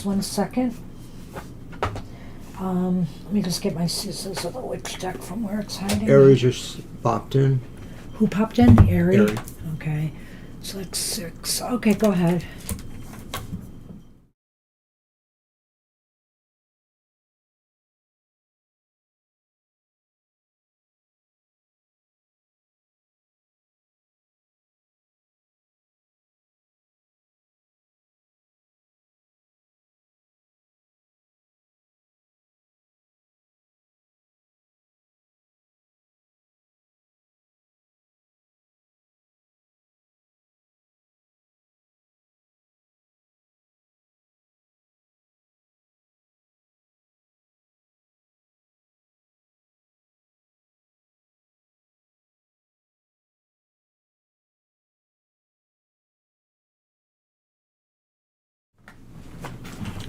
Just 1 second. Let me just get my Scissors of the Witch deck from where it's hiding. Aries just popped in. Who popped in? Aries? Aries. Okay. So that's 6. Okay, go ahead.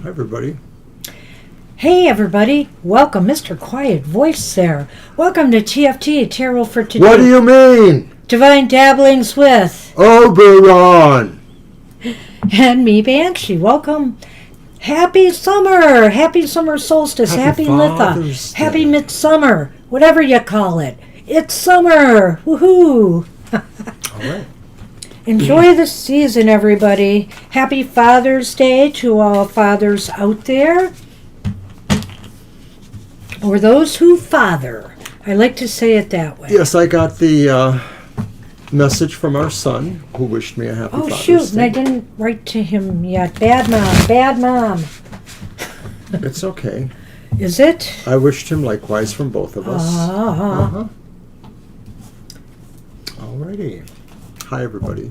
Hi, everybody. Hey, everybody. Welcome, Mr. Quiet Voice there. Welcome to TFT, Tarot for Today. What do you mean? Divine Dabblings with Oberon. and me, Banshee. Welcome. Happy summer. Happy summer solstice. Happy Father's Litha. Happy Day. midsummer. Whatever you call it. It's summer. Woohoo. All right. Enjoy the season, everybody. Happy Father's Day to all fathers out there. Or those who father. I like to say it that way. Yes, I got the message from our son who wished me a happy Father's shoot, and Day. I didn't write to him yet. Bad mom, bad mom. It's okay. Is it? I wished him likewise from both of us. Uh-huh. Alrighty. Hi, everybody.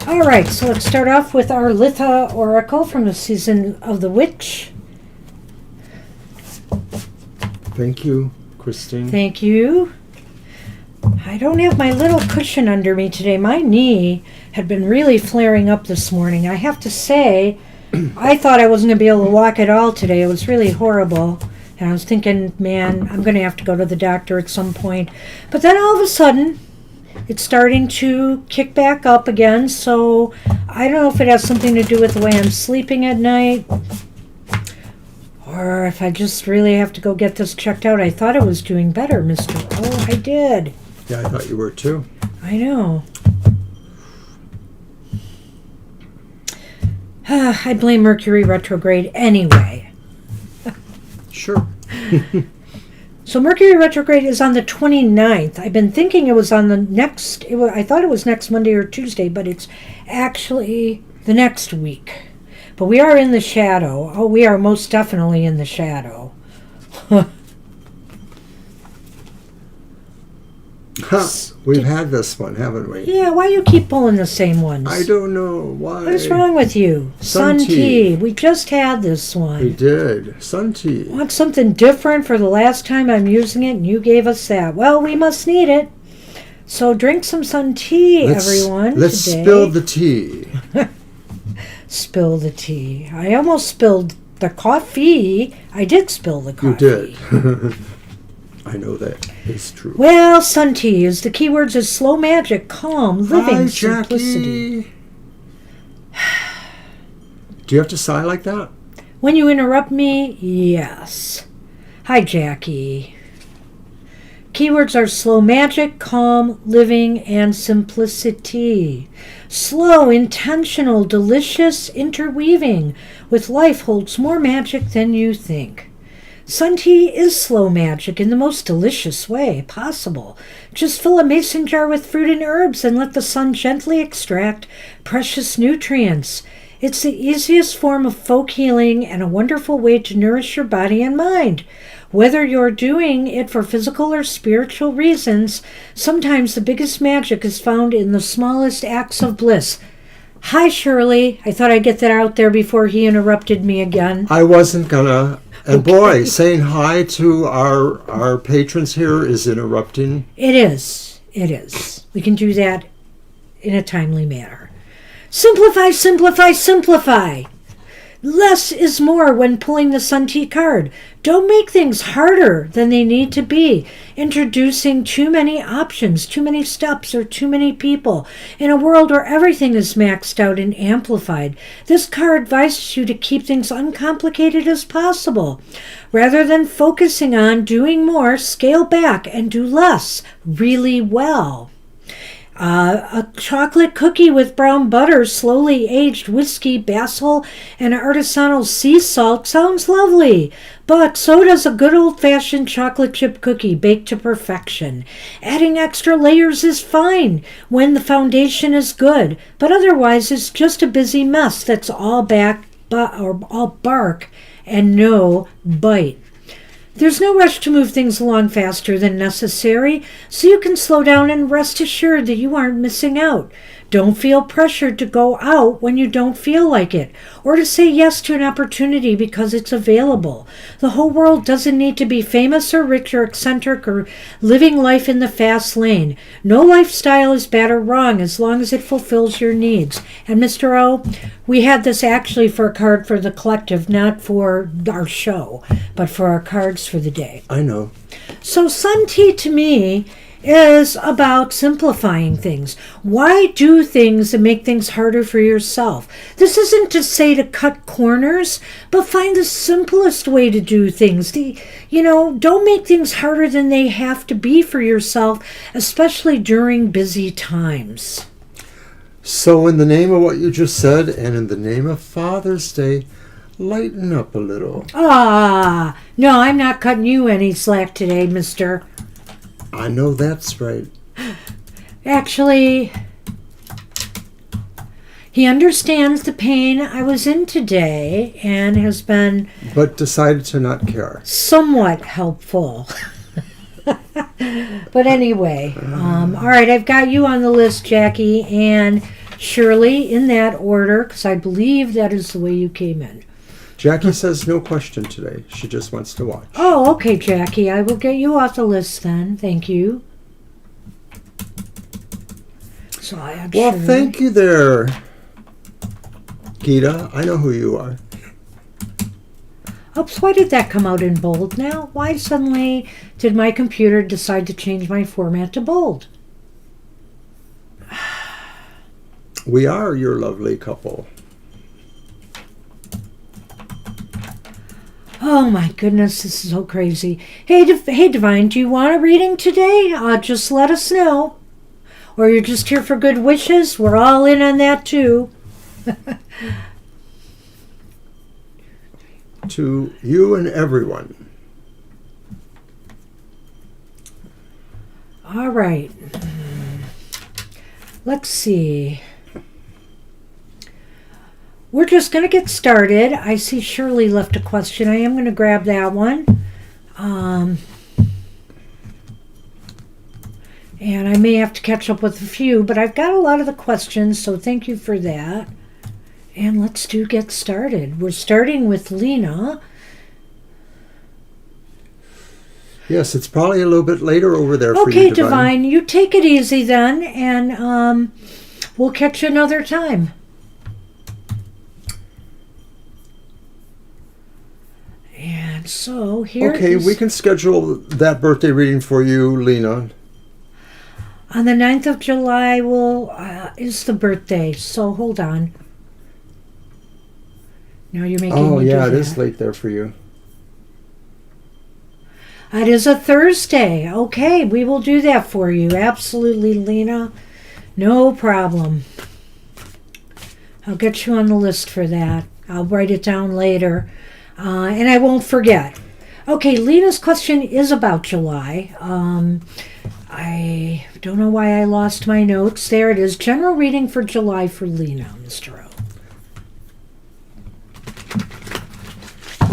All right, so let's start off with our Litha Oracle from the Season of the Witch. Thank you, Christine. Thank you. I don't have my little cushion under me today. My knee had been really flaring up this morning. I have to say, I thought I wasn't going to be able to walk at all today. It was really horrible. And I was thinking, man, I'm going to have to go to the doctor at some point. But then all of a sudden, it's starting to kick back up again. So I don't know if it has something to do with the way I'm sleeping at night, or if I just really have to go get this checked out. I thought I was doing better, Mr. Oh, I did. Yeah, I thought you were too. I know. I blame Mercury retrograde anyway. Sure. So Mercury retrograde is on the 29th. I've been thinking it was on the next, I thought it was next Monday or Tuesday, but it's actually the next week. But we are in the shadow. Oh, we are most definitely in the shadow. We've had this one, haven't we? Yeah, why you keep pulling the same ones? I don't know why. What is wrong with you? Sun Sun tea. tea. We just had this one. We did. Sun tea. Want something different for the last time I'm using it, and you gave us that. Well, we must need it. So drink some sun tea, everyone. Let's today. spill the tea. Spill the tea. I almost spilled the coffee. I did spill the coffee. You did. I know that is true. Well, sun tea is the keywords is slow magic, calm, living, Hi, simplicity. Jackie. Do you have to sigh like that? When you interrupt me, yes. Hi, Jackie. Keywords are slow magic, calm, living, and simplicity. Slow, intentional, delicious interweaving with life holds more magic than you think. Sun tea is slow magic in the most delicious way possible. Just fill a mason jar with fruit and herbs and let the sun gently extract precious nutrients. It's the easiest form of folk healing and a wonderful way to nourish your body and mind. Whether you're doing it for physical or spiritual reasons, sometimes the biggest magic is found in the smallest acts of bliss. Hi, Shirley. I thought I'd get that out there before he interrupted me again. I wasn't gonna. And boy, saying hi to our patrons here is interrupting. It is. It is. We can do that in a timely manner. Simplify, simplify, simplify. Less is more when pulling the Sun T card. Don't make things harder than they need to be. Introducing too many options, too many steps, or too many people in a world where everything is maxed out and amplified. This card advises you to keep things uncomplicated as possible. Rather than focusing on doing more, scale back and do less really well. A chocolate cookie with brown butter, slowly aged whiskey, basil, and artisanal sea salt sounds lovely, but so does a good old-fashioned chocolate chip cookie baked to perfection. Adding extra layers is fine when the foundation is good, but otherwise it's just a busy mess that's all bark and no bite. There's no rush to move things along faster than necessary, so you can slow down and rest assured that you aren't missing out. Don't feel pressured to go out when you don't feel like it, or to say yes to an opportunity because it's available. The whole world doesn't need to be famous or rich or eccentric or living life in the fast lane. No lifestyle is bad or wrong as long as it fulfills your needs. And Mr. O, we had this actually for a card for the collective, not for our show, but for our cards for the day. I know. So Sun T to me is about simplifying things. Why do things that make things harder for yourself? This isn't to say to cut corners, but find the simplest way to do things. Don't make things harder than they have to be for yourself, especially during busy times. So in the name of what you just said, and in the name of Father's Day, lighten up a little. No, I'm not cutting you any slack today, mister. I know that's right. Actually, he understands the pain I was in today and has been... But decided to not care. Somewhat helpful. But anyway, all right, I've got you on the list, Jackie and Shirley, in that order, because I believe that is the way you came in. Jackie says no question today. She just wants to watch. Oh, okay, Jackie. I will get you off the list then. Thank you. So I am Well, Shirley. thank you there, Gita. I know who you are. Oops, why did that come out in bold now? Why suddenly did my computer decide to change my format to bold? We are your lovely couple. Oh my goodness, this is so crazy. Hey, Divine, do you want a reading today? Just let us know. Or you're just here for good wishes? We're all in on that too. To you and everyone. All right. Let's see. We're just going to get started. I see Shirley left a question. I am going to grab that one. And I may have to catch up with a few, but I've got a lot of the questions, so thank you for that. And let's get started. We're starting with Lena. Yes, it's probably a little bit later over there for Okay, you, Divine. You take it easy then, and we'll catch you another time. And so here Okay, we can schedule that birthday reading for you, Lena. On the 9th of July is the birthday, so hold on. Now you're making Oh, me yeah, do it is that. late there for you. It is a Thursday. Okay, we will do that for you. Absolutely, Lena. No problem. I'll get you on the list for that. I'll write it down later. And I won't forget. Okay, Lena's question is about July. I don't know why I lost my notes. There it is. General reading for July for Lena, Mr. O.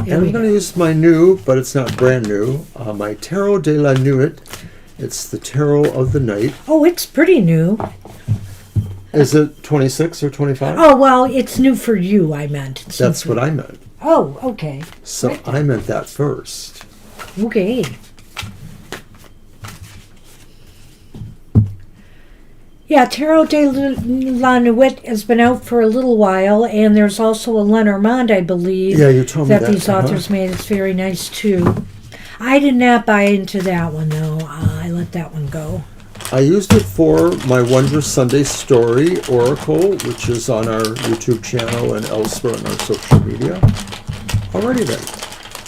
And I'm going to use my new, but it's not brand new, my Tarot de la Nuit. It's the Tarot of the Night. Oh, it's pretty new. Is it 26 or 25? Oh, well, it's new for you, I meant. That's what I meant. Oh, okay. So Right. I meant that first. Okay. Yeah, Tarot de la Nuit has been out for a little while, and there's also a Lenormand, I believe. Yeah, you told me that. These authors made. It's very nice, too. I did not buy into that one, though. I let that one go. I used it for my Wondrous Sunday Story Oracle, which is on our YouTube channel and elsewhere on our social media. Alrighty then.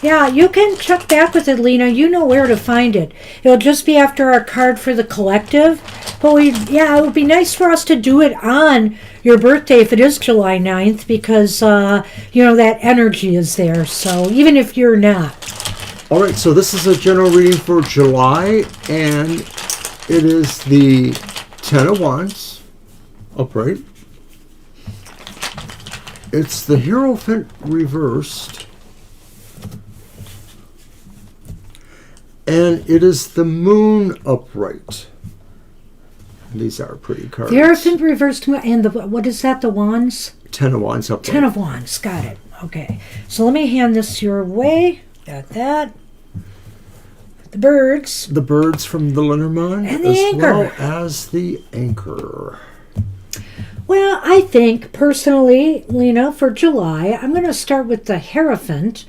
Yeah, you can check back with it, Lena. You know where to find it. It'll just be after our card for the collective. But it would be nice for us to do it on your birthday if it is July 9th because, that energy is there. So even if you're not. All right, so this is a general reading for July, and it is the Ten of Wands, upright. It's the Hierophant reversed. And it is the Moon upright. These are pretty cards. The Hierophant reversed, and what is that, the Wands? Ten of Wands upright. Ten of Wands, got it. Okay, so let me hand this your way. Got that. The birds. The birds from the Lenormand. And the anchor. Well as the anchor. Well, I think, personally, Lena, for July, I'm going to start with the Hierophant.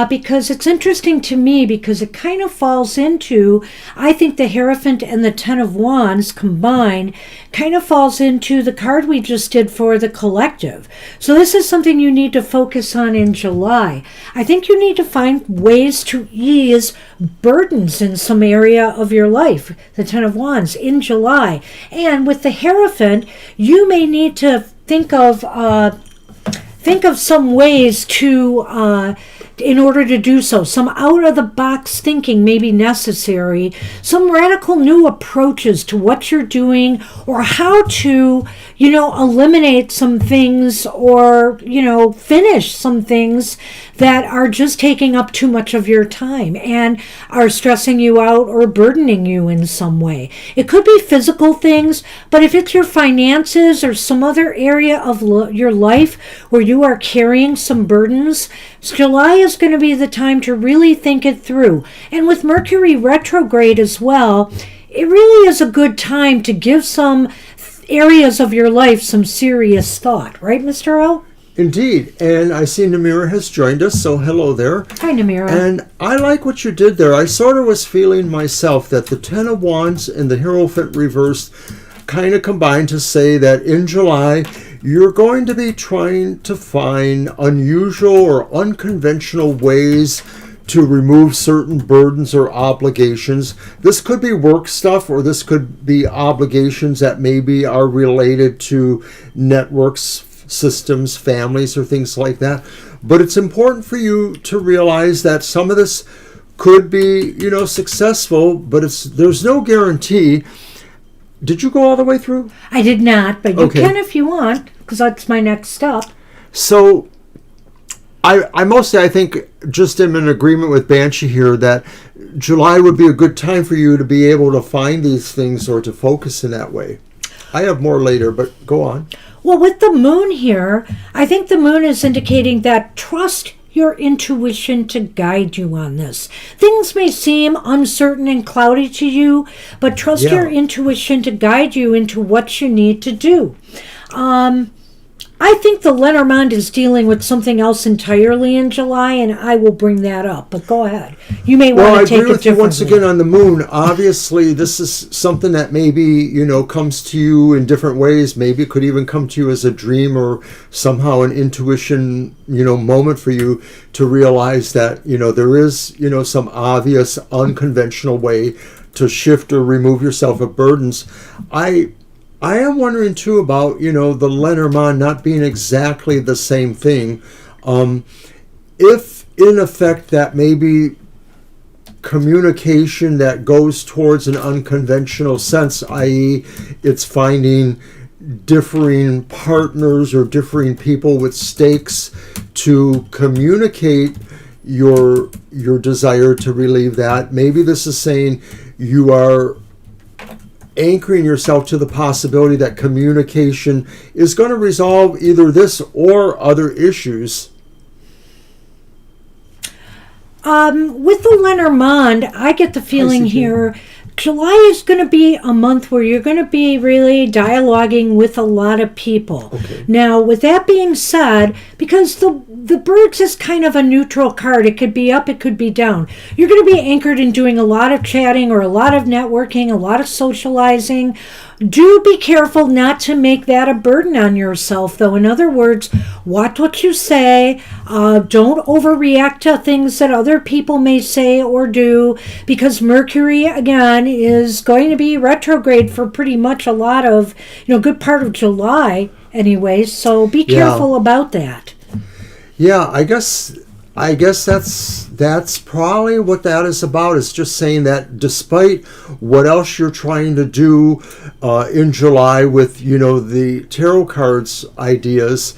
Because it's interesting to me because it kind of falls into, I think the Hierophant and the Ten of Wands combined kind of falls into the card we just did for the collective. So this is something you need to focus on in July. I think you need to find ways to ease burdens in some area of your life, the Ten of Wands, in July. And with the Hierophant, you may need to think of some ways to in order to do so. Some out-of-the-box thinking may be necessary. Some radical new approaches to what you're doing or how to, eliminate some things or, finish some things that are just taking up too much of your time and are stressing you out or burdening you in some way. It could be physical things, but if it's your finances or some other area of your life where you are carrying some burdens, July is going to be the time to really think it through. And with Mercury retrograde as well, it really is a good time to give some areas of your life some serious thought. Right, Mr. O? Indeed. And I see Namira has joined us, so hello there. Hi, Namira. And I like what you did there. I sort of was feeling myself that the Ten of Wands and the Hierophant reversed kind of combined to say that in July, you're going to be trying to find unusual or unconventional ways to remove certain burdens or obligations. This could be work stuff, or this could be obligations that maybe are related to networks, systems, families, or things like that. But it's important for you to realize that some of this could be, successful, but there's no guarantee. Did you go all the way through? I did not, but you can if you want, because that's my next step. So I mostly, I think, just am in agreement with Banshee here that July would be a good time for you to be able to find these things or to focus in that way. I have more later, but go on. Well, with the moon here, I think the moon is indicating that trust your intuition to guide you on this. Things may seem uncertain and cloudy to you, but trust your intuition to guide you into what you need to do. I think the Lenormand is dealing with something else entirely in July, and I will bring that up. But go ahead. You may want to take it differently. Well, I agree with you once again on the moon. Obviously, this is something that maybe, comes to you in different ways. Maybe it could even come to you as a dream or somehow an intuition, moment for you to realize that, there is, some obvious unconventional way to shift or remove yourself of burdens. I am wondering, too, about, the Lenormand not being exactly the same thing. If, in effect, that maybe communication that goes towards an unconventional sense, i.e., it's finding differing partners or differing people with stakes to communicate your desire to relieve that. Maybe this is saying you are anchoring yourself to the possibility that communication is going to resolve either this or other issues. With the Lenormand, I get the feeling here July is going to be a month where you're going to be really dialoguing with a lot of people. Okay. Now, with that being said, because the birds is kind of a neutral card, it could be up, it could be down. You're going to be anchored in doing a lot of chatting or a lot of networking, a lot of socializing. Do be careful not to make that a burden on yourself, though. In other words, watch what you say. Don't overreact to things that other people may say or do, because Mercury, again, is going to be retrograde for pretty much a lot of, good part of July anyway. So be careful about that. Yeah, I guess that's probably what that is about. It's just saying that despite what else you're trying to do in July with, the tarot cards ideas,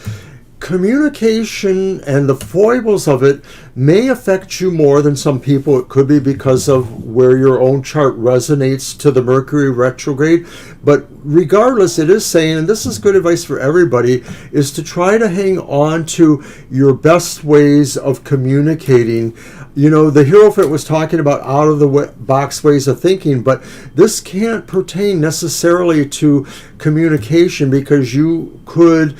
communication and the foibles of it may affect you more than some people. It could be because of where your own chart resonates to the Mercury retrograde. But regardless, it is saying, and this is good advice for everybody, is to try to hang on to your best ways of communicating. The Hierophant was talking about out of the box ways of thinking, but this can't pertain necessarily to communication, because you could,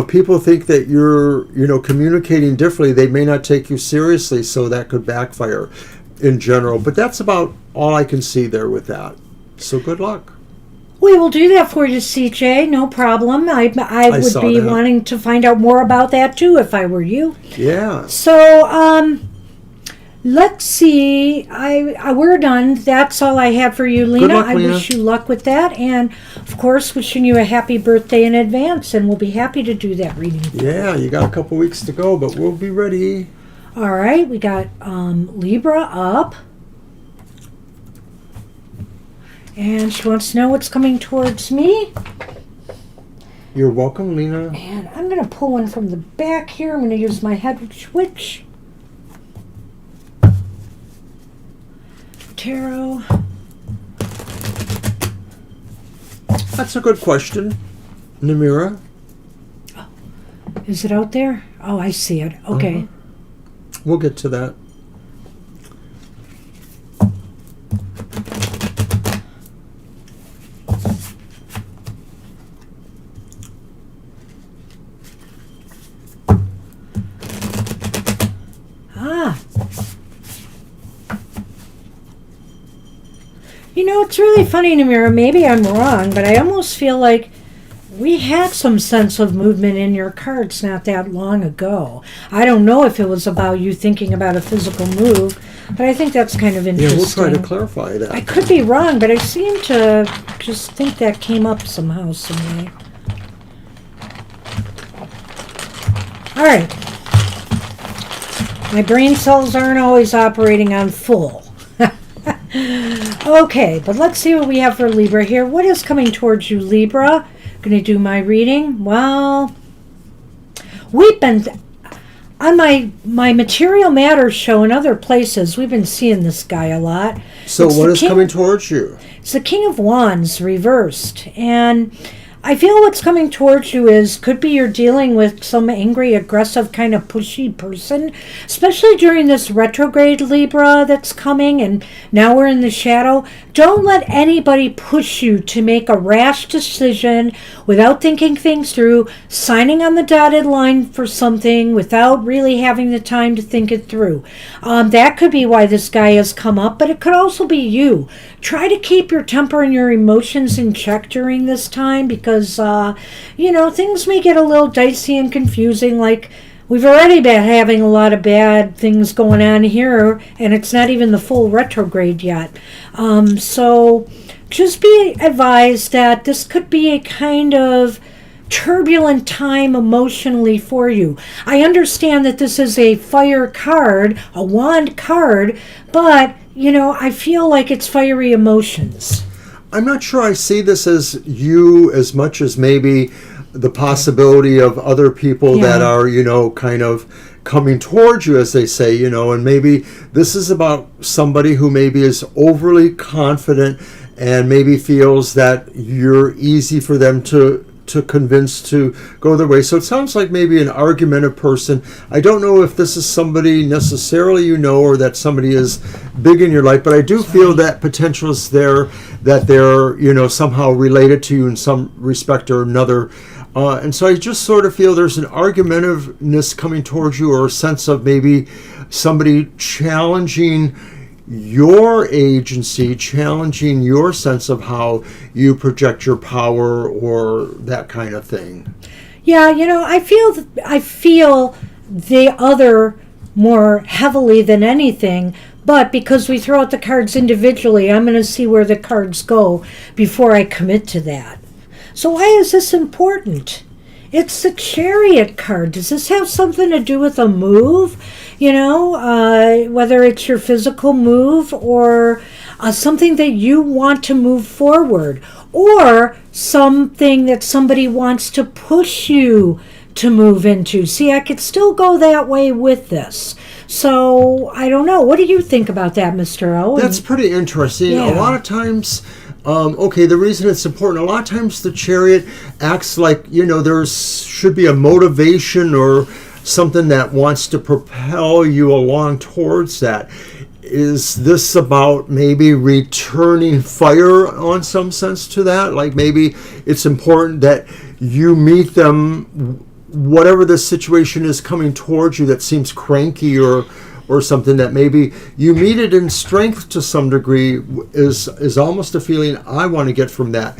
people think that you're, communicating differently. They may not take you seriously, so that could backfire in general. But that's about all I can see there with that. So good luck. We will do that for you, CJ. No problem. I would be wanting to find out more about that too if I were you. Yeah. So, let's see. We're done. That's all I have for you, Lena. Good luck, Lena. I wish you luck with that, and of course, wishing you a happy birthday in advance. And we'll be happy to do that reading. Yeah, you got a couple weeks to go, but we'll be ready. All right, we got Libra up. And she wants to know what's coming towards me. You're welcome, Lena. And I'm going to pull one from the back here. I'm going to use my head switch. Tarot. That's a good question, Namira. Oh, is it out there? Oh, I see it. Okay. We'll get to that. It's really funny, Namira. Maybe I'm wrong, but I almost feel like we had some sense of movement in your cards not that long ago. I don't know if it was about you thinking about a physical move, but I think that's kind of interesting. Yeah, we'll try to clarify that. I could be wrong, but I seem to just think that came up somehow, some way. All right. My brain cells aren't always operating on full. Okay, but let's see what we have for Libra here. What is coming towards you, Libra? Going to do my reading. Well, we've been on my material matters show and other places. We've been seeing this guy a lot. So what is coming towards you? It's the King of Wands reversed, and I feel what's coming towards you could be you're dealing with some angry, aggressive, kind of pushy person, especially during this retrograde Libra that's coming, and now we're in the shadow. Don't let anybody push you to make a rash decision without thinking things through, signing on the dotted line for something without really having the time to think it through. That could be why this guy has come up, but it could also be you. Try to keep your temper and your emotions in check during this time, because things may get a little dicey and confusing. Like, we've already been having a lot of bad things going on here, and it's not even the full retrograde yet. So just be advised that this could be a kind of turbulent time emotionally for you. I understand that this is a fire card, a wand card, but, I feel like it's fiery emotions. I'm not sure I see this as you as much as maybe the possibility of other people that are, kind of coming towards you, as they say, and maybe this is about somebody who maybe is overly confident and maybe feels that you're easy for them to to convince to go their way. So it sounds like maybe an argumentative person. I don't know if this is somebody necessarily you know, or that somebody is big in your life, but I do feel that potential is there, that they're, somehow related to you in some respect or another. And so I just sort of feel there's an argumentativeness coming towards you, or a sense of maybe somebody challenging your agency, challenging your sense of how you project your power, or that kind of thing. Yeah, I feel the other more heavily than anything, but because we throw out the cards individually, I'm going to see where the cards go before I commit to that. So why is this important? It's the Chariot card. Does this have something to do with a move? Whether it's your physical move, or something that you want to move forward, or something that somebody wants to push you to move into. See, I could still go that way with this. So, I don't know. What do you think about that, Mr. O? That's pretty interesting. Yeah. A lot of times, the reason it's important, a lot of times the Chariot acts like, there should be a motivation or something that wants to propel you along towards that. Is this about maybe returning fire on some sense to that? Like maybe it's important that you meet them, whatever the situation is coming towards you that seems cranky or something, that maybe you meet it in strength to some degree, is almost a feeling I want to get from that.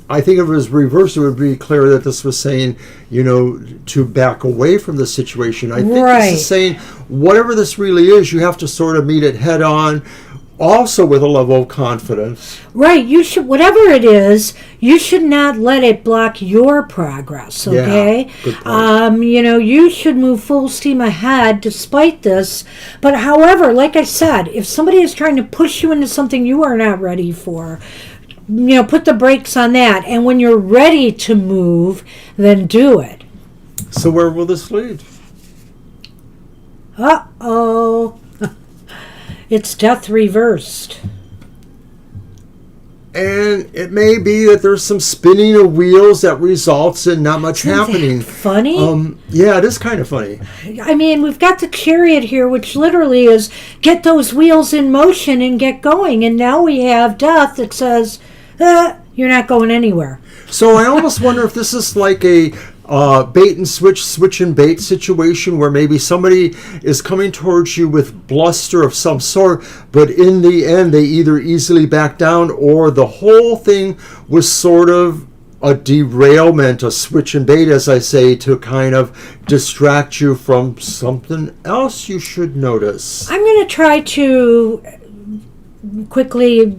I think if it was reversed, it would be clear that this was saying, to back away from the situation. I think this is saying, whatever this really is, you have to sort of meet it head on, also with a level of confidence. Right. You should, whatever it is, you should not let it block your progress, okay? Yeah, good point. You should move full steam ahead despite this. But however, like I said, if somebody is trying to push you into something you are not ready for, put the brakes on that. And when you're ready to move, then do it. So where will this lead? Uh-oh. It's death reversed. And it may be that there's some spinning of wheels that results in not much happening. That funny? Yeah, it is kind of funny. I mean, we've got the Chariot here, which literally is get those wheels in motion and get going. And now we have death that says, you're not going anywhere. So I almost wonder if this is like a bait and switch and bait situation, where maybe somebody is coming towards you with bluster of some sort, but in the end they either easily back down, or the whole thing was sort of a derailment, a switch and bait, as I say, to kind of distract you from something else you should notice. I'm going to try to quickly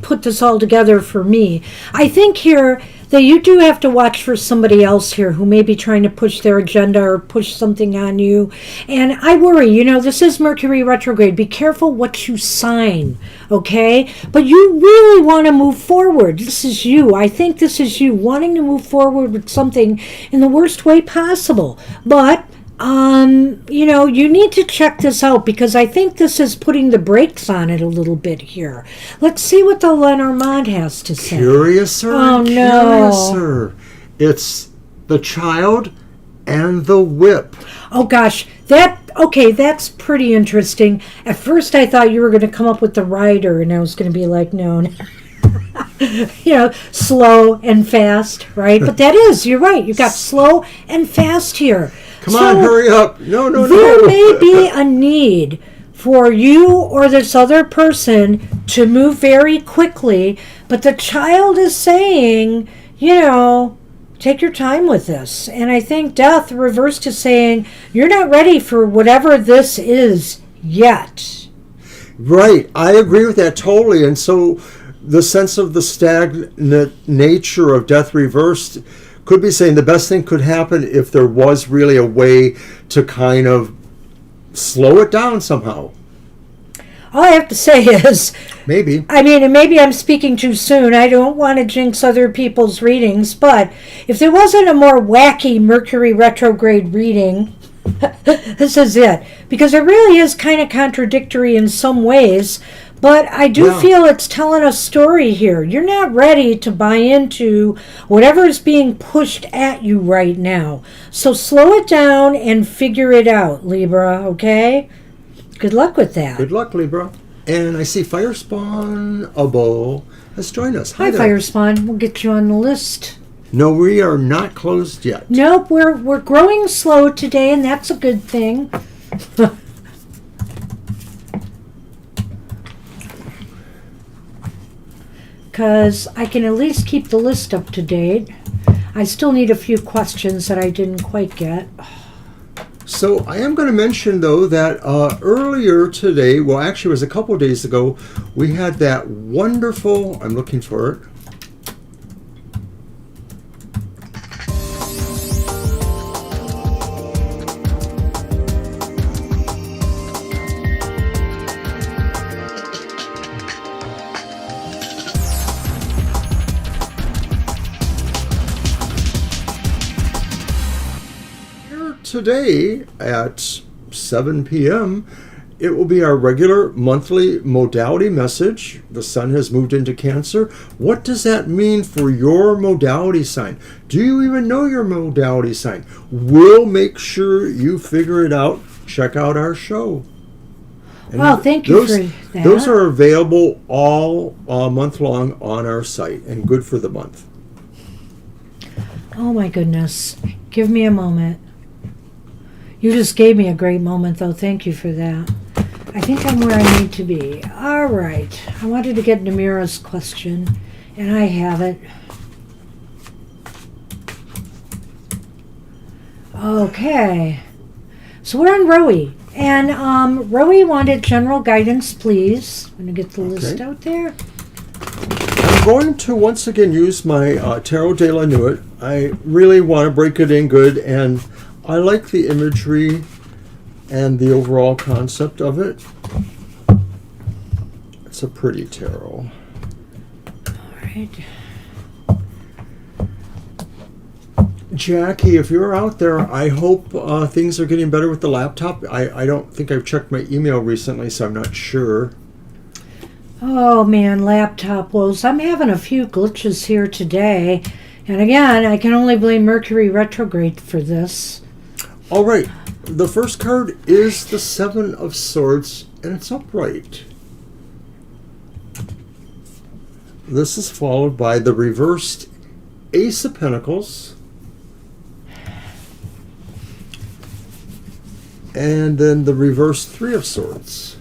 put this all together for me. I think here that you do have to watch for somebody else here who may be trying to push their agenda or push something on you. And I worry, this is Mercury retrograde. Be careful what you sign, okay? But you really want to move forward. This is you. I think this is you wanting to move forward with something in the worst way possible. But you need to check this out, because I think this is putting the brakes on it a little bit here. Let's see what the Lenormand has to say. Curiouser, oh, curiouser. It's the Child and the Whip. Oh gosh, that's pretty interesting. At first I thought you were going to come up with the Rider, and I was going to be like, no. Slow and fast, right? But you're right. You got slow and fast here. Come on, hurry up. No. There may be a need for you or this other person to move very quickly, but the Child is saying, take your time with this. And I think death reversed is saying, you're not ready for whatever this is yet. Right. I agree with that totally. And so the sense of the stagnant nature of death reversed could be saying the best thing could happen if there was really a way to kind of slow it down somehow. All I have to say is, maybe I'm speaking too soon. I don't want to jinx other people's readings, but if there wasn't a more wacky Mercury retrograde reading, this is it. Because it really is kind of contradictory in some ways, But I do Yeah. feel it's telling a story here. You're not ready to buy into whatever is being pushed at you right now. So slow it down and figure it out, Libra, okay? Good luck with that. Good luck, Libra. And I see Firespawn Abo has joined us. Hi, there. Firespawn. We'll get you on the list. No, we are not closed yet. Nope, we're growing slow today, and that's a good thing. Because I can at least keep the list up to date. I still need a few questions that I didn't quite get. So I am going to mention, though, that earlier today, well, actually it was a couple of days ago, we had that wonderful, I'm looking for it, today at 7 p.m. It will be our regular monthly modality message. The sun has moved into Cancer. What does that mean for your modality sign? Do you even know your modality sign? We'll make sure you figure it out. Check out our show. And Well, thank you for that. Those are available all month long on our site and good for the month. Oh my goodness. Give me a moment. You just gave me a great moment, though. Thank you for that. I think I'm where I need to be. All right. I wanted to get Namira's question, and I have it. Okay. So we're on Rowie. And Rowie wanted general guidance, please. I'm going to get the list out there. I'm going to once again use my Tarot de la Nuit. I really want to break it in good, and I like the imagery and the overall concept of it. It's a pretty tarot. All right. Jackie, if you're out there, I hope things are getting better with the laptop. I don't think I've checked my email recently, so I'm not sure. Oh man, laptop woes. I'm having a few glitches here today. And again, I can only blame Mercury retrograde for this. All right. The first card is the Seven of Swords, and it's upright. This is followed by the reversed Ace of Pentacles. And then the reversed Three of Swords.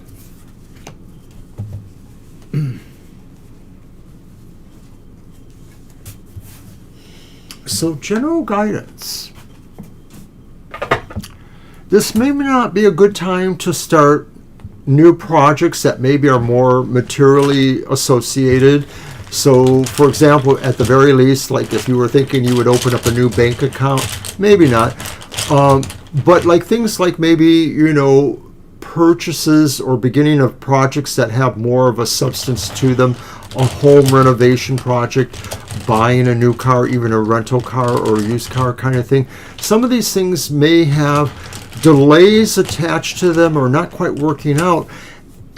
So, general guidance. This may not be a good time to start new projects that maybe are more materially associated. So, for example, at the very least, like if you were thinking you would open up a new bank account, maybe not. But like things like maybe, you know, purchases or beginning of projects that have more of a substance to them, a home renovation project, buying a new car, even a rental car or a used car kind of thing. Some of these things may have delays attached to them or not quite working out.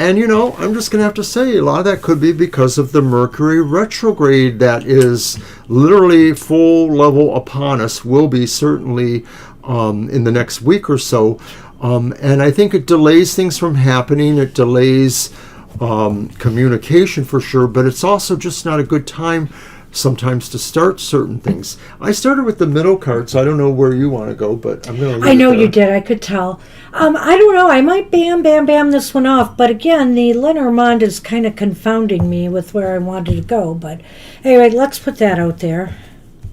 And, you know, I'm just going to have to say a lot of that could be because of the Mercury retrograde that is literally full level upon us, will be certainly in the next week or so. And I think it delays things from happening. It delays communication for sure, but it's also just not a good time sometimes to start certain things. I started with the middle card, so I don't know where you want to go, but I'm going to I know you did. I could tell. I don't know. I might bam this one off, but again, the Lenormand is kind of confounding me with where I wanted to go. But anyway, let's put that out there.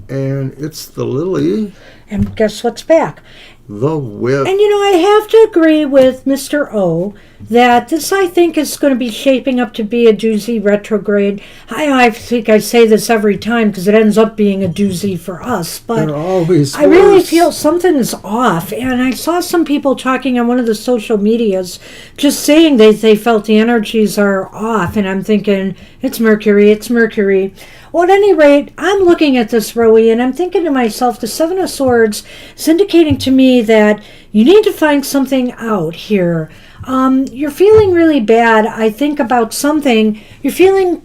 And it's the Lily. And guess what's back? The Whip. And you know, I have to agree with Mr. O that this, I think, is going to be shaping up to be a doozy retrograde. I think I say this every time because it ends up being a doozy for us, but They're always I really worse. feel something is off. And I saw some people talking on one of the social medias just saying they felt the energies are off, and I'm thinking, it's Mercury. Well, at any rate, I'm looking at this, Rowie, and I'm thinking to myself, the Seven of Swords is indicating to me that you need to find something out here. You're feeling really bad, I think, about something. You're feeling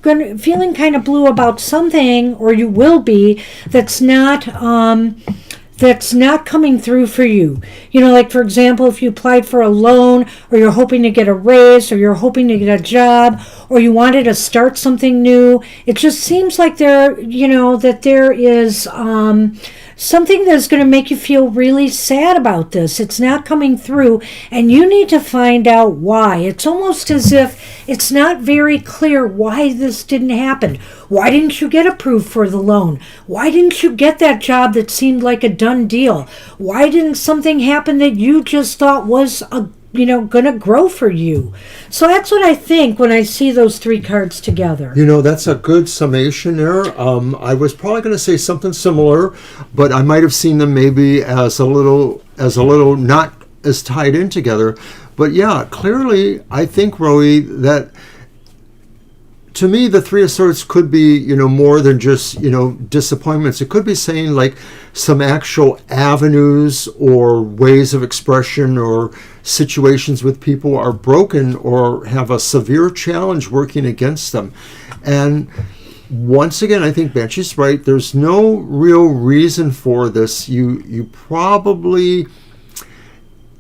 kind of blue about something, or you will be, that's not coming through for you. Like, for example, if you applied for a loan, or you're hoping to get a raise, or you're hoping to get a job, or you wanted to start something new, it just seems like that there is something that's going to make you feel really sad about this. It's not coming through, and you need to find out why. It's almost as if it's not very clear why this didn't happen. Why didn't you get approved for the loan? Why didn't you get that job that seemed like a done deal? Why didn't something happen that you just thought was going to grow for you? So that's what I think when I see those three cards together. That's a good summation there. I was probably going to say something similar, but I might have seen them maybe as a little not as tied in together. But yeah, clearly, I think, Rowie, that to me, the Three of Swords could be, more than just, disappointments. It could be saying like some actual avenues or ways of expression or situations with people are broken or have a severe challenge working against them. And once again, I think Banshee's right. There's no real reason for this.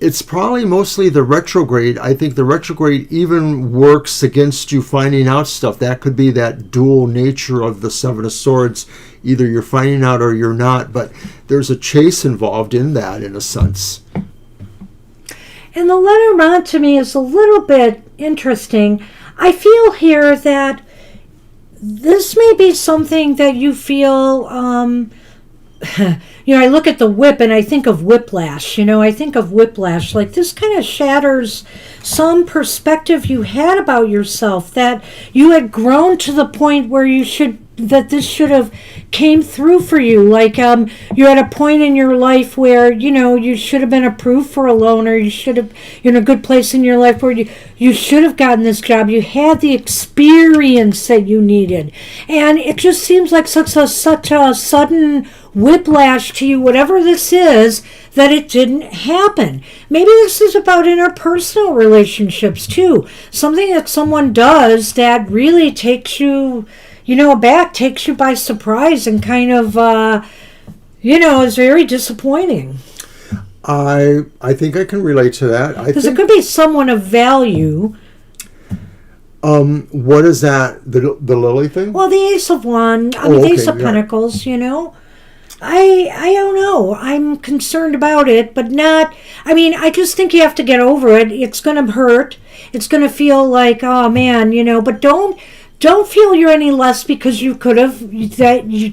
It's probably mostly the retrograde. I think the retrograde even works against you finding out stuff. That could be that dual nature of the Seven of Swords. Either you're finding out or you're not, but there's a chase involved in that, in a sense. And the Lenormand to me is a little bit interesting. I feel here that this may be something that you feel... I look at the whip and I think of whiplash. I think of whiplash. Like, this kind of shatters some perspective you had about yourself, that you had grown to the point where this should have came through for you. Like, you're at a point in your life where, you should have been approved for a loan, or you should have, you're in a good place in your life where you should have gotten this job. You had the experience that you needed. And it just seems like such a sudden whiplash to you, whatever this is, that it didn't happen. Maybe this is about interpersonal relationships too. Something that someone does that really takes you, aback, takes you by surprise, and kind of, is very disappointing. I think I can relate to that. Because it could be someone of value. What is that? The Lily thing? Well, the Ace of Wands, the Ace of Pentacles, I don't know. I'm concerned about it, but not... I just think you have to get over it. It's going to hurt. It's going to feel like, oh, man, but don't feel you're any less because you could have...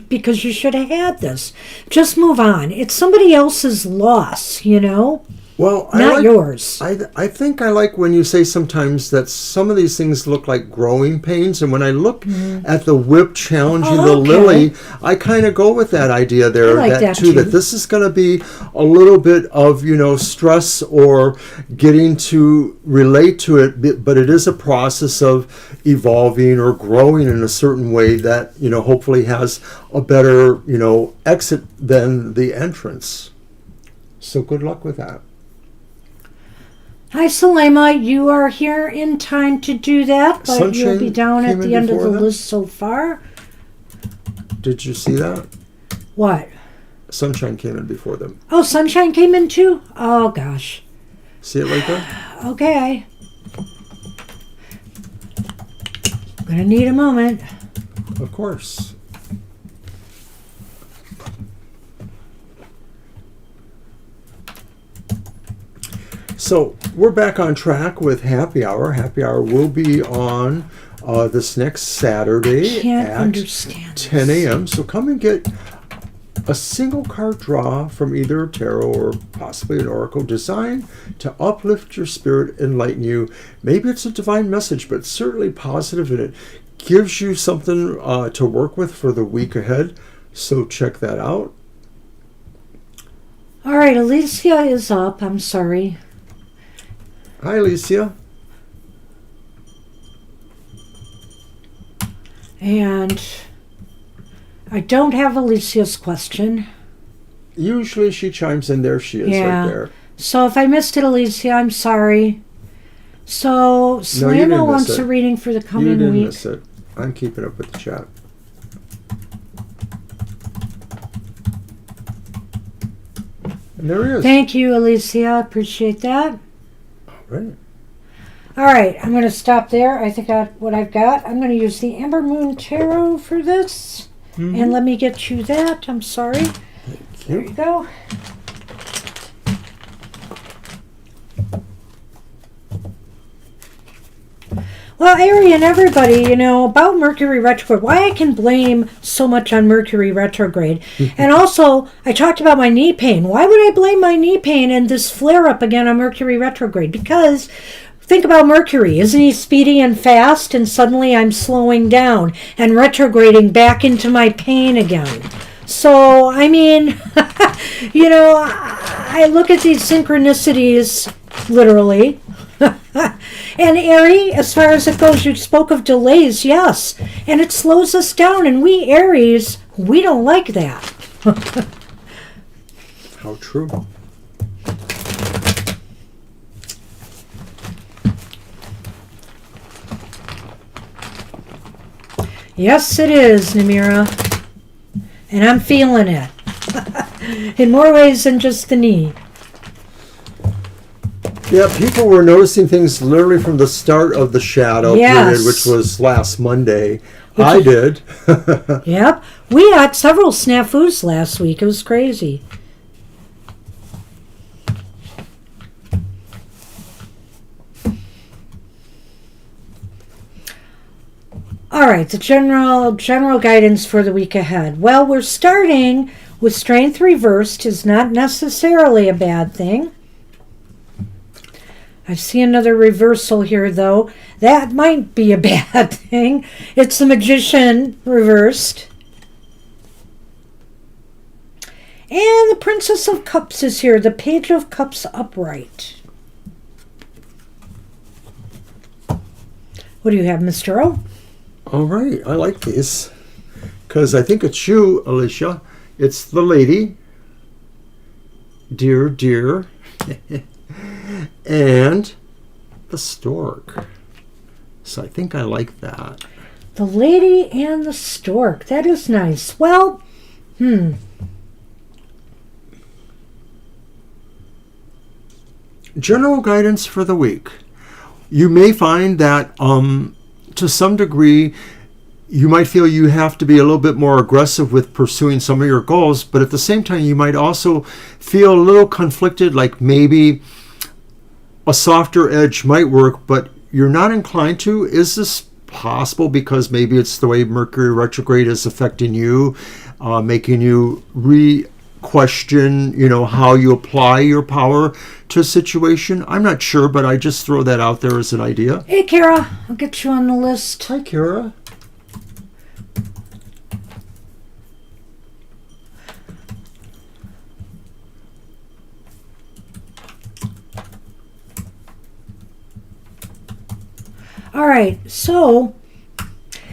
because you should have had this. Just move on. It's somebody else's loss, Well, not yours. I think I like when you say sometimes that some of these things look like growing pains, and when I look at the whip challenging the lily, I kind of go with that idea there. I like that too. That this is going to be a little bit of stress or getting to relate to it, but it is a process of evolving or growing in a certain way that hopefully has a better exit than the entrance. So good luck with that. Hi, Salema. You are here in time to do that, but Sunshine you'll be down at the end of the that? list so far. Did you see that? What? Sunshine came in before them. Oh, Sunshine came in too? Oh, gosh. See it right there? Okay. I'm going to need a moment. Of course. So we're back on track with Happy Hour. Happy Hour will be on this next Saturday at 10 a.m. So come and get a single card draw from either a tarot or possibly an oracle designed to uplift your spirit, enlighten you. Maybe it's a divine message, but certainly positive, and it gives you something to work with for the week ahead. So check that out. All right, Alicia is up. I'm sorry. Hi, Alicia. And I don't have Alicia's question. Usually she chimes in there. She is Yeah. right there. So if I missed it, Alicia, I'm sorry. So Selena wants a reading for the coming week. You didn't miss it. I'm keeping up with the chat. And there he is. Thank you, Alicia. Appreciate that. All right. All right, I'm going to stop there. I think what I've got. I'm going to use the Amber Moon Tarot for this. Mm-hmm. And let me get you that. I'm sorry. Thank you. There you go. Well, Ari and everybody, about Mercury retrograde, why I can blame so much on Mercury retrograde. And also, I talked about my knee pain. Why would I blame my knee pain and this flare-up again on Mercury retrograde? Because think about Mercury. Isn't he speedy and fast? And suddenly I'm slowing down and retrograding back into my pain again. So, I mean, I look at these synchronicities literally. And Aries, as far as it goes, you spoke of delays, yes. And it slows us down. And we Aries, we don't like that. How true. Yes, it is, Namira. And I'm feeling it. In more ways than just the knee. Yeah, people were noticing things literally from the start of the shadow period, which was last Monday. I did. Yep. We had several snafus last week. It was crazy. All right, the general guidance for the week ahead. Well, we're starting with Strength Reversed is not necessarily a bad thing. I see another reversal here, though. That might be a bad thing. It's the Magician reversed. And the Princess of Cups is here. The Page of Cups upright. What do you have, Mr. O? All right. I like these. Because I think it's you, Alicia. It's the lady. Dear, dear. And the stork. So I think I like that. The lady and the stork. That is nice. Well, General guidance for the week. You may find that to some degree you might feel you have to be a little bit more aggressive with pursuing some of your goals, but at the same time you might also feel a little conflicted, like maybe a softer edge might work, but you're not inclined to. Is this possible because maybe it's the way Mercury retrograde is affecting you, making you re-question, how you apply your power to a situation? I'm not sure, but I just throw that out there as an idea. Hey, Kara. I'll get you on the list. Hi, Kara. All right, so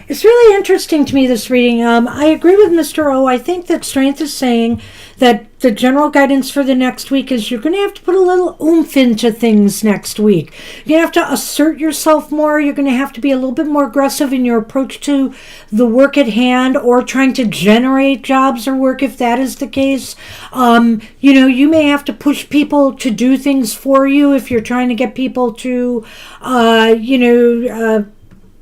it's really interesting to me, this reading. I agree with Mr. O. I think that Strength is saying that the general guidance for the next week is you're going to have to put a little oomph into things next week. You're going to have to assert yourself more. You're going to have to be a little bit more aggressive in your approach to the work at hand or trying to generate jobs or work, if that is the case. You may have to push people to do things for you if you're trying to get people to,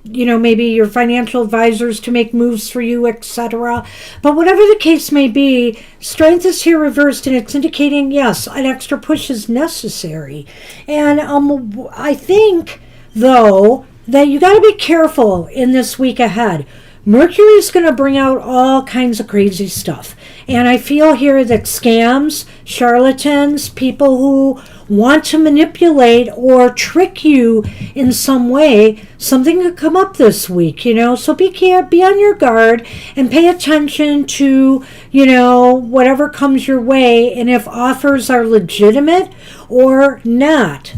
maybe your financial advisors to make moves for you, etc. But whatever the case may be, Strength is here reversed, and it's indicating, yes, an extra push is necessary. And I think, though, that you got to be careful in this week ahead. Mercury is going to bring out all kinds of crazy stuff. And I feel here that scams, charlatans, people who want to manipulate or trick you in some way, something could come up this week, So be on your guard and pay attention to, whatever comes your way and if offers are legitimate or not.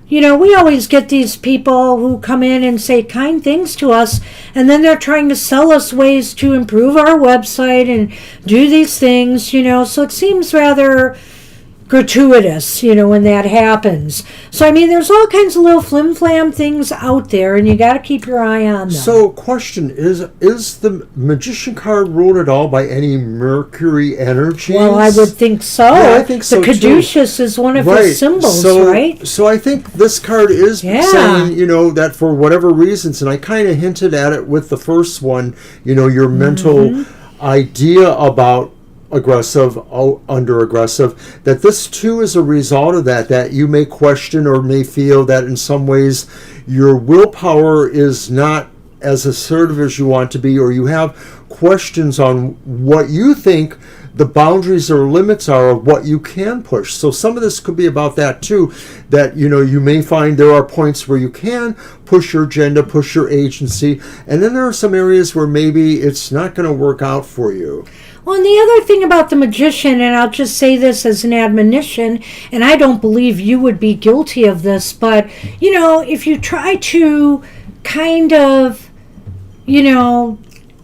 we always get these people who come in and say kind things to us, and then they're trying to sell us ways to improve our website and do these things, so it seems rather gratuitous, when that happens. So, there's all kinds of little flim-flam things out there, and you got to keep your eye on them. So, question, is the Magician card ruled at all by any Mercury energies? Well, I would think so. Yeah, I think so, the caduceus is one of his symbols, right? So I think this card is saying, that for whatever reasons, and I kind of hinted at it with the first one, your mental idea about aggressive, under aggressive, that this too is a result of that you may question or may feel that in some ways your willpower is not as assertive as you want to be, or you have questions on what you think the boundaries or limits are of what you can push. So some of this could be about that too, that you may find there are points where you can push your agenda, push your agency, and then there are some areas where maybe it's not going to work out for you. Well, and the other thing about the Magician, and I'll just say this as an admonition, and I don't believe you would be guilty of this, but, if you try to kind of,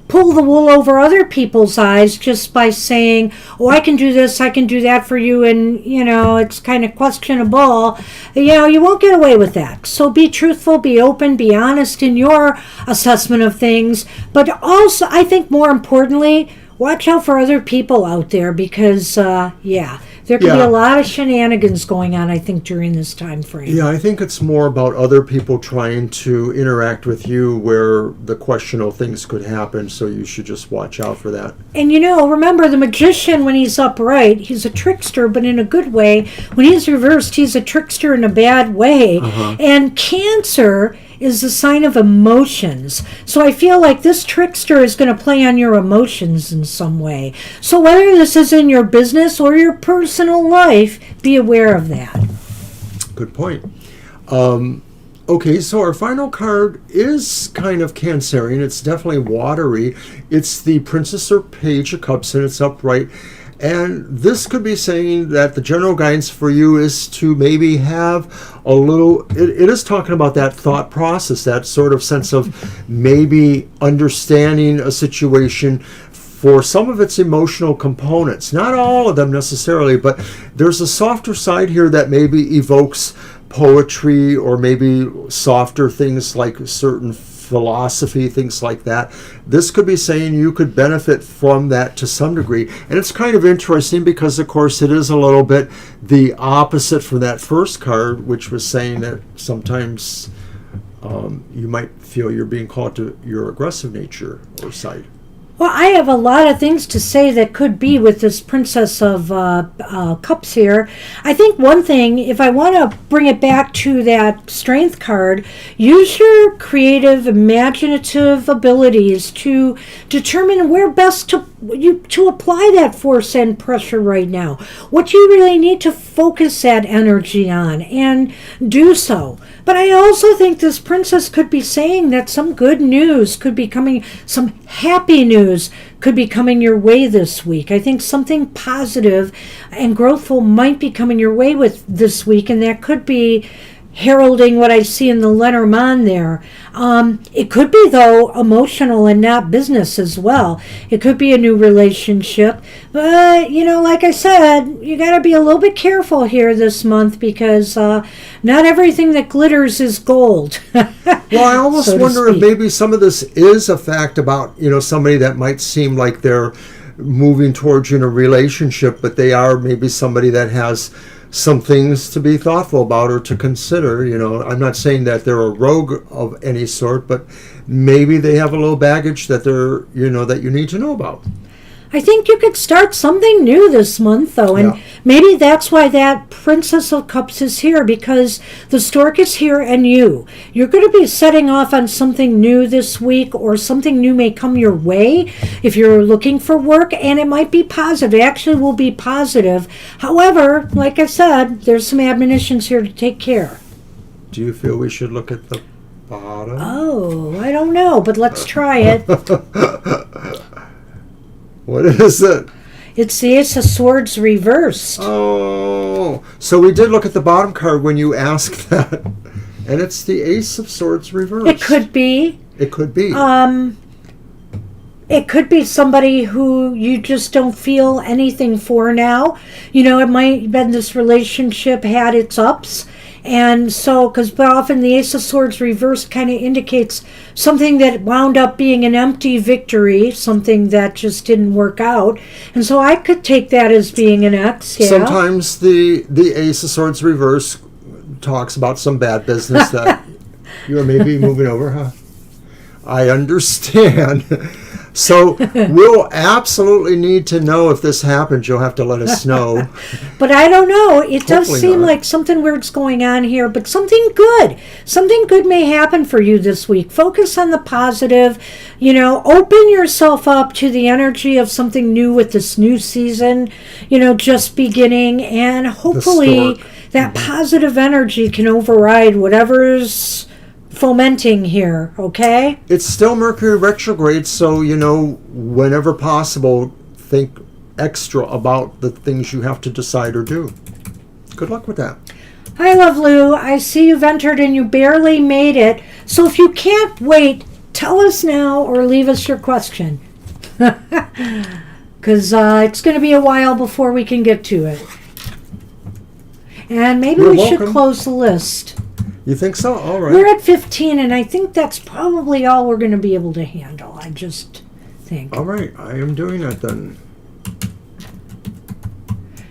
pull the wool over other people's eyes just by saying, oh, I can do this, I can do that for you, and, it's kind of questionable, you won't get away with that. So be truthful, be open, be honest in your assessment of things, but also, I think more importantly, watch out for other people out there because, there could be a lot of shenanigans going on, I think, during this time frame. Yeah, I think it's more about other people trying to interact with you where the questionable things could happen, so you should just watch out for that. And, remember, the Magician, when he's upright, he's a trickster, but in a good way. When he's reversed, he's a trickster in a bad way. And Cancer is a sign of emotions. So I feel like this trickster is going to play on your emotions in some way. So whether this is in your business or your personal life, be aware of that. Good point. Okay, so our final card is kind of Cancerian. It's definitely watery. It's the Princess or Page of Cups, and it's upright. And this could be saying that the general guidance for you is to maybe have a little, it is talking about that thought process, that sort of sense of maybe understanding a situation for some of its emotional components. Not all of them necessarily, but there's a softer side here that maybe evokes poetry or maybe softer things like certain philosophy, things like that. This could be saying you could benefit from that to some degree. And it's kind of interesting because, of course, it is a little bit the opposite from that first card, which was saying that sometimes you might feel you're being called to your aggressive nature or side. Well, I have a lot of things to say that could be with this Princess of Cups here. I think one thing, if I want to bring it back to that Strength card, use your creative, imaginative abilities to determine where best to apply that force and pressure right now. What you really need to focus that energy on, and do so. But I also think this princess could be saying that some good news could be coming, some happy news could be coming your way this week. I think something positive and growthful might be coming your way with this week, and that could be heralding what I see in the Lenormand there. It could be, though, emotional and not business as well. It could be a new relationship. But, like I said, you got to be a little bit careful here this month because not everything that glitters is gold. Well, I almost wonder if maybe some of this is a fact about, somebody that might seem like they're moving towards you in a relationship, but they are maybe somebody that has some things to be thoughtful about or to consider. I'm not saying that they're a rogue of any sort, but maybe they have a little baggage that they're, that you need to know about. I think you could start something new this month, though, and maybe that's why that Princess of Cups is here, because the stork is here and you're going to be setting off on something new this week, or something new may come your way if you're looking for work, and it might be positive. It actually will be positive. However, like I said, there's some admonitions here to take care. Do you feel we should look at the bottom? Oh, I don't know, but let's try it. What is it? It's the Ace of Swords reversed. Oh, So we did look at the bottom card when you asked that. And it's the Ace of Swords reversed. It could be. It could be. It could be somebody who you just don't feel anything for now. You know, it might have been this relationship had its ups. And so, but often the Ace of Swords reversed kind of indicates something that wound up being an empty victory, something that just didn't work out. And so I could take that as being an X, yeah. Sometimes the Ace of Swords reverse talks about some bad business that you're maybe moving over, huh? I understand. So we'll absolutely need to know if this happens. You'll have to let us know. But I don't know. It does Hopefully seem not. like something weird's going on here, but something good. Something good may happen for you this week. Focus on the positive. You know, open yourself up to the energy of something new with this new season, you know, just beginning. And hopefully that positive energy can override whatever's fomenting here, okay? It's still Mercury retrograde, so, you know, whenever possible, think extra about the things you have to decide or do. Good luck with that. Hi, Love Lou. I see you've entered and you barely made it. So if you can't wait, tell us now or leave us your question. Because it's going to be a while before we can get to it. And maybe we should close the list. You think so? All right. We're at 15, and I think that's probably all we're going to be able to handle. I just think. All right. I am doing that then.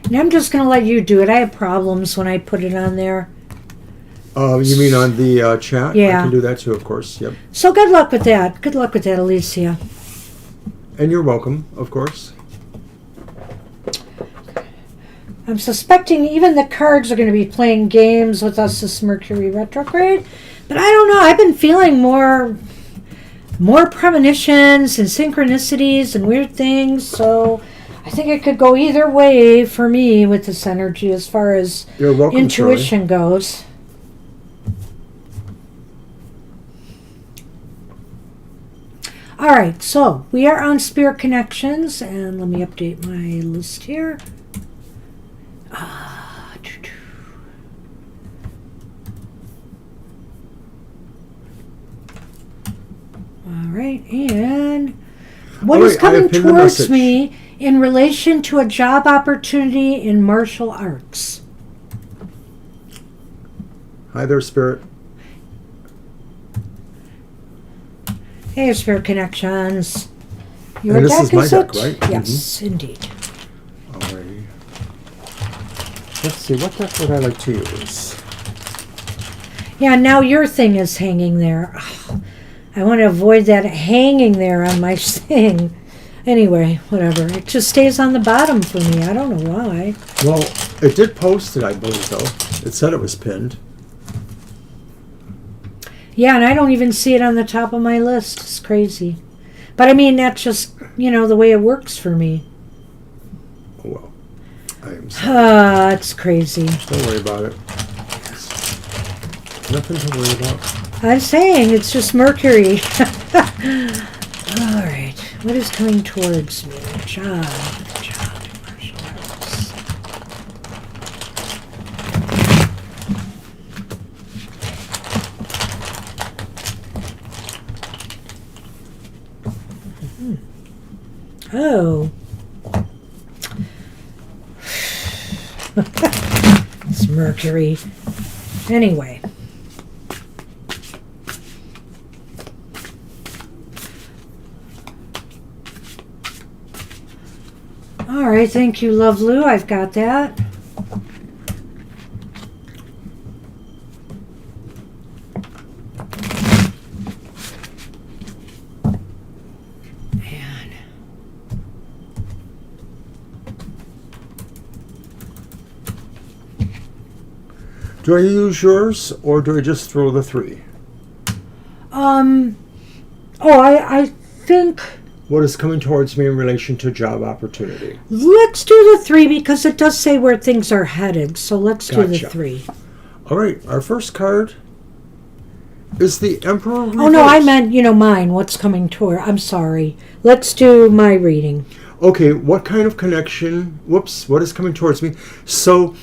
And I'm just going to let you do it. I have problems when I put it on there. You mean on the chat? Yeah. I can do that too, of course. Yep. So good luck with that. Good luck with that, Alicia. And you're welcome, of course. I'm suspecting even the cards are going to be playing games with us this Mercury retrograde. But I don't know. I've been feeling more premonitions and synchronicities and weird things. So I think it could go either way for me with this energy as far as You're welcome, intuition goes. All right. So we are on Spirit Connections. And let me update my list here. All right, and what is coming towards me in relation to a job opportunity in martial arts? Hi there, Spirit. Hey, Spirit Connections. Your and this deck is my deck, it? right? Yes, indeed. Alrighty. Let's see, what deck would I like to use? Yeah, now your thing is hanging there. Ugh, I want to avoid that hanging there on my thing. Anyway, whatever. It just stays on the bottom for me. I don't know why. Well, it did post it, I believe, though. It said it was pinned. Yeah, and I don't even see it on the top of my list. It's crazy. But I mean, that's just, you know, the way it works for me. Oh, well. I am sorry. It's crazy. Don't worry about it. Nothing to worry about. I'm saying it's just Mercury. All right. What is coming towards me? Job, martial arts. Oh. It's Mercury. Anyway. All right, thank you, Love Lou. I've got that. Do I use yours, or do I just throw the 3? I think What is coming towards me in relation to job opportunity? let's do the 3 because it does say where things are headed. So let's do the Gotcha. 3. All right, our first card is the Emperor Reverse. Oh, no, I meant, mine. What's coming toward? I'm sorry. Let's do my reading. Okay, what kind of connection? Whoops, what is coming towards me? So,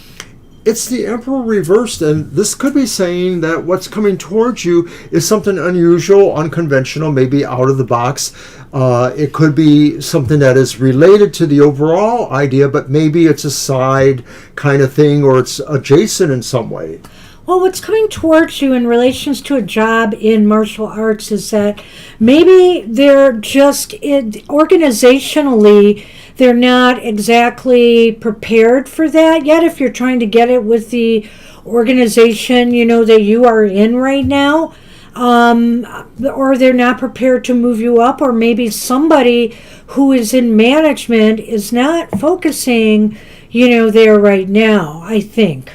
it's the Emperor reversed, and this could be saying that what's coming towards you is something unusual, unconventional, maybe out of the box. It could be something that is related to the overall idea, but maybe it's a side kind of thing, or it's adjacent in some way. Well, what's coming towards you in relations to a job in martial arts is that maybe they're just organizationally, they're not exactly prepared for that yet. If you're trying to get it with the organization, that you are in right now, or they're not prepared to move you up, or maybe somebody who is in management is not focusing, there right now, I think.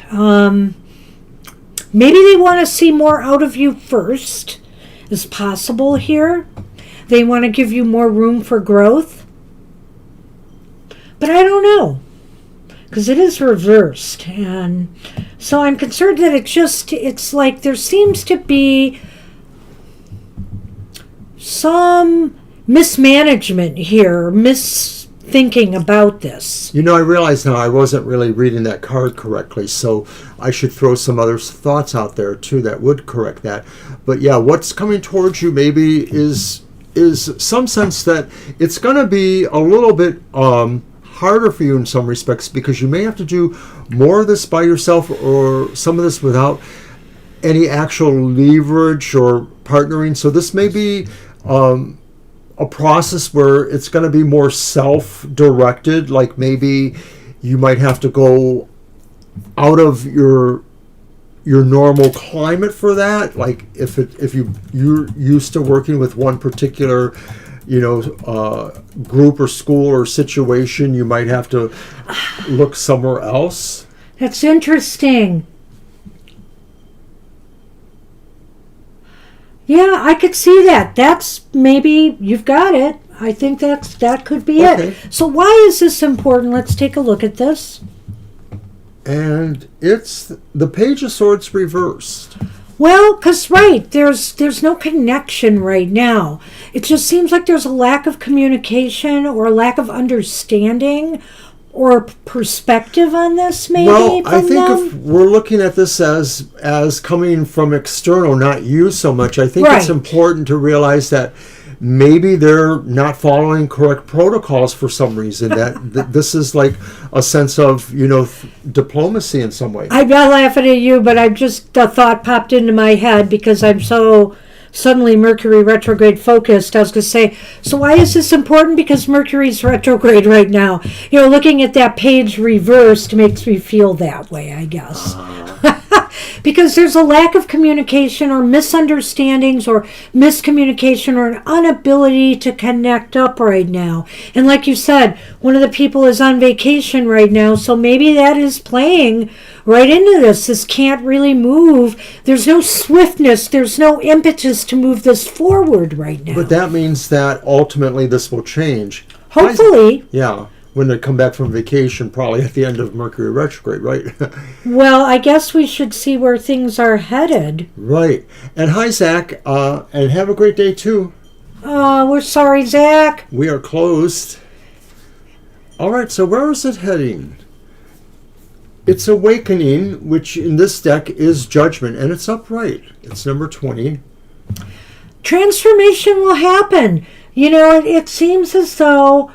Maybe they want to see more out of you first, is possible here. They want to give you more room for growth. But I don't know, because it is reversed. And so I'm concerned that it's like there seems to be some mismanagement here, thinking about this. I realize now I wasn't really reading that card correctly, so I should throw some other thoughts out there too that would correct that. But yeah, what's coming towards you maybe is some sense that it's going to be a little bit harder for you in some respects, because you may have to do more of this by yourself, or some of this without any actual leverage or partnering. So this may be a process where it's going to be more self-directed. Like maybe you might have to go out of your normal climate for that. Like if you're used to working with one particular group or school or situation, you might have to look somewhere else. That's interesting. Yeah, I could see that. That's maybe, you've got it. I think that could be it. So why is this important? Let's take a look at this. And it's the Page of Swords reversed. Well, because, there's no connection right now. It just seems like there's a lack of communication or a lack of understanding or perspective on this, maybe. Well, I think them? if we're looking at this as coming from external, not you so much, I think it's important to realize that maybe they're not following correct protocols for some reason. that this is like a sense of diplomacy in some way. I'm not laughing at you, but a thought popped into my head because I'm so suddenly Mercury retrograde focused. I was going to say, so why is this important? Because Mercury's retrograde right now. Looking at that page reversed makes me feel that way, I guess. Because there's a lack of communication or misunderstandings or miscommunication or an inability to connect up right now. And like you said, one of the people is on vacation right now, so maybe that is playing right into this. This can't really move. There's no swiftness. There's no impetus to move this forward right now. But that means that ultimately this will change. Hopefully. Yeah. When they come back from vacation, probably at the end of Mercury retrograde, right? Well, I guess we should see where things are headed. Right. And hi, Zach. And have a great day, too. Oh, we're sorry, Zach. We are closed. All right, so where is it heading? It's Awakening, which in this deck is Judgment, and it's upright. It's number 20. Transformation will happen. It seems as though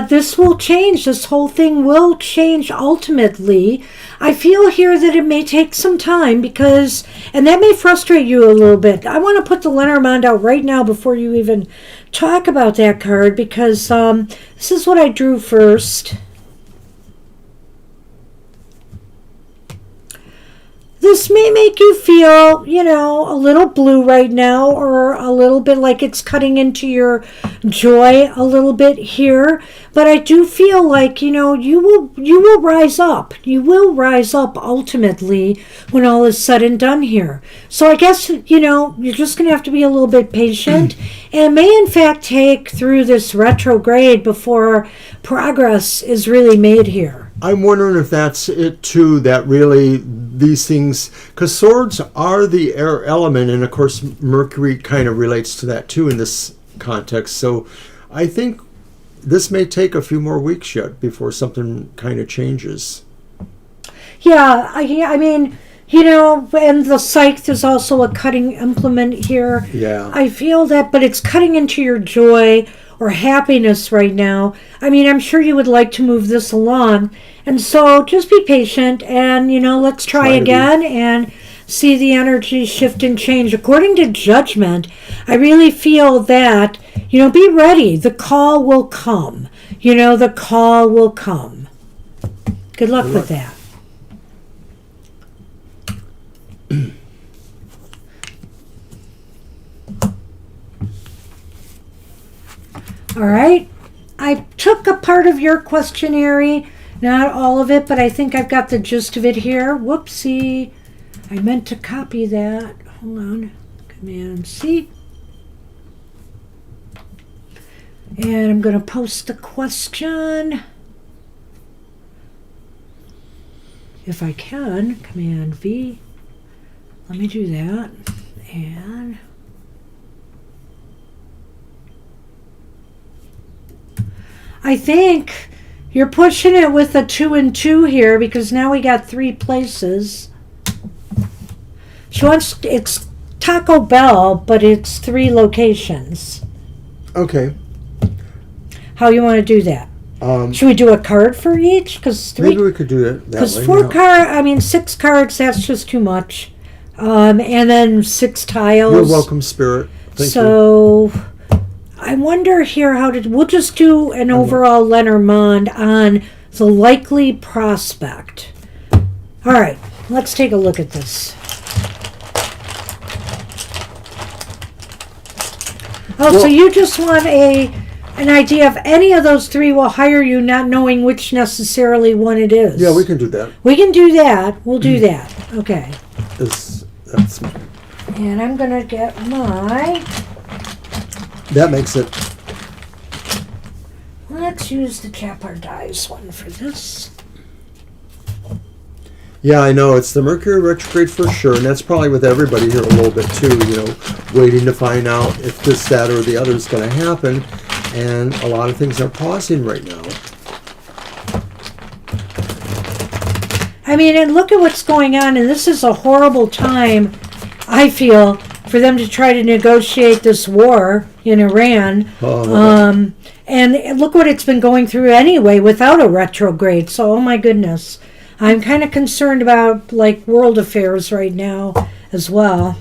this will change. This whole thing will change ultimately. I feel here that it may take some time and that may frustrate you a little bit. I want to put the Lenormand out right now before you even talk about that card, because this is what I drew first. This may make you feel, a little blue right now, or a little bit like it's cutting into your joy a little bit here. But I do feel like, you will rise up. You will rise up ultimately when all is said and done here. So I guess, you're just going to have to be a little bit patient. And it may, in fact, take through this retrograde before progress is really made here. I'm wondering if that's it too, that really these things, because swords are the air element, and of course Mercury kind of relates to that too in this context. So I think this may take a few more weeks yet before something kind of changes. Yeah, I mean, and the scythe is also a cutting implement here. Yeah. I feel that, but it's cutting into your joy or happiness right now. I mean, I'm sure you would like to move this along. And so just be patient and, let's try again and see the energy shift and change. According to judgment, I really feel that, be ready. The call will come. The call will come. Good luck with that. All right. I took a part of your questionnaire, not all of it, but I think I've got the gist of it here. Whoopsie. I meant to copy that. Hold on. Command C. And I'm going to post the question. If I can, Command V. Let me do that. And I think you're pushing it with a 2 and 2 here because now we got 3 places. It's Taco Bell, but it's 3 locations. Okay. How you want to do that? Should we do a card for each? Maybe we could do it that way. Because 6 cards, that's just too much. And then 6 tiles. You're welcome, Spirit. Thank you. So I wonder here we'll just do an overall Lenormand on the likely prospect. All right, let's take a look at this. So you just want an idea if any of those 3 will hire you, not knowing which necessarily one it is. Yeah, we can do that. We can do that. We'll do that. Okay. That's and I'm going to get my... That makes it... Let's use the Chapar Dice one for this. Yeah, I know. It's the Mercury retrograde for sure, and that's probably with everybody here a little bit too, waiting to find out if this, that, or the other is going to happen. And a lot of things are pausing right now. I mean, and look at what's going on, and this is a horrible time, I feel, for them to try to negotiate this war in Iran. And look what it's been going through anyway without a retrograde. So, oh my goodness. I'm kind of concerned about, world affairs right now as well.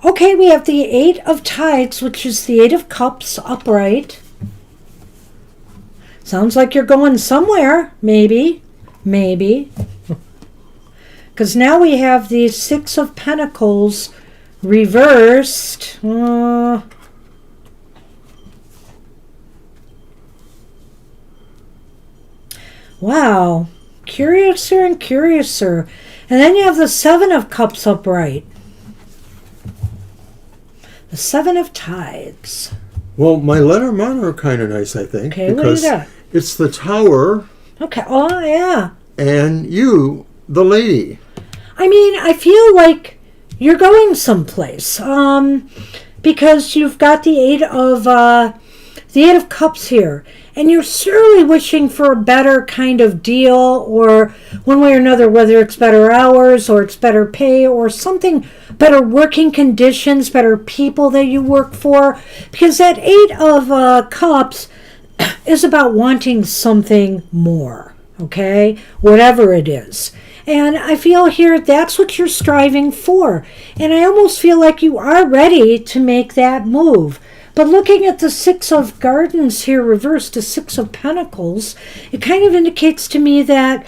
Okay, we have the 8 of Tides, which is the 8 of Cups upright. Sounds like you're going somewhere, maybe. Because now we have the 6 of Pentacles reversed. Wow. Curiouser and curiouser. And then you have the 7 of Cups upright. The 7 of Tides. Well, my Lenormand are kind of nice, I think. Okay, what do you got? It's the Tower. Okay, oh yeah. And you, the Lady. I mean, I feel like you're going someplace. Because you've got the 8 of Cups here. And you're surely wishing for a better kind of deal, or one way or another, whether it's better hours or it's better pay or something, better working conditions, better people that you work for. Because that 8 of Cups is about wanting something more, okay? Whatever it is. And I feel here that's what you're striving for. And I almost feel like you are ready to make that move. But looking at the 6 of Gardens here reversed to 6 of Pentacles, it kind of indicates to me that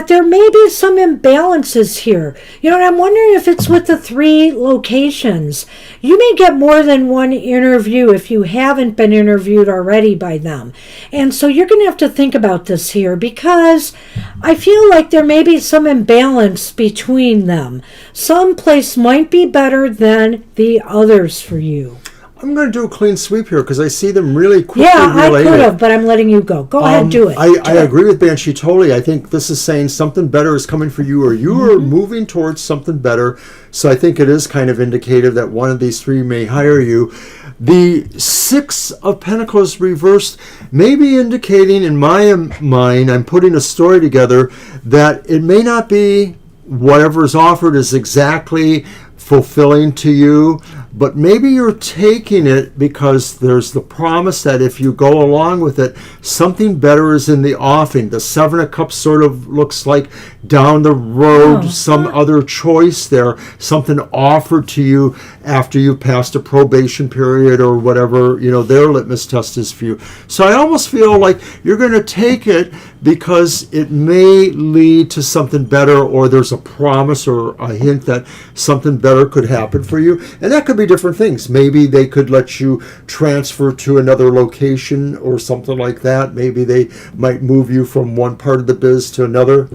there may be some imbalances here. And I'm wondering if it's with the 3 locations. You may get more than one interview if you haven't been interviewed already by them. And so you're going to have to think about this here, because I feel like there may be some imbalance between them. Some place might be better than the others for you. I'm going to do a clean sweep here because I see them really quickly Yeah, related. I could have, but I'm letting you go. Go ahead, do it. I agree with Banshee totally. I think this is saying something better is coming for you, or you are moving towards something better. So I think it is kind of indicative that one of these three may hire you. The Six of Pentacles reversed may be indicating, in my mind, I'm putting a story together, that it may not be whatever is offered is exactly fulfilling to you, but maybe you're taking it because there's the promise that if you go along with it, something better is in the offing. The Seven of Cups sort of looks like down the road, some other choice there, something offered to you after you passed a probation period or whatever, their litmus test is for you. So I almost feel like you're going to take it because it may lead to something better, or there's a promise or a hint that something better could happen for you. And that could be different things. Maybe they could let you transfer to another location or something like that. Maybe they might move you from one part of the biz to another.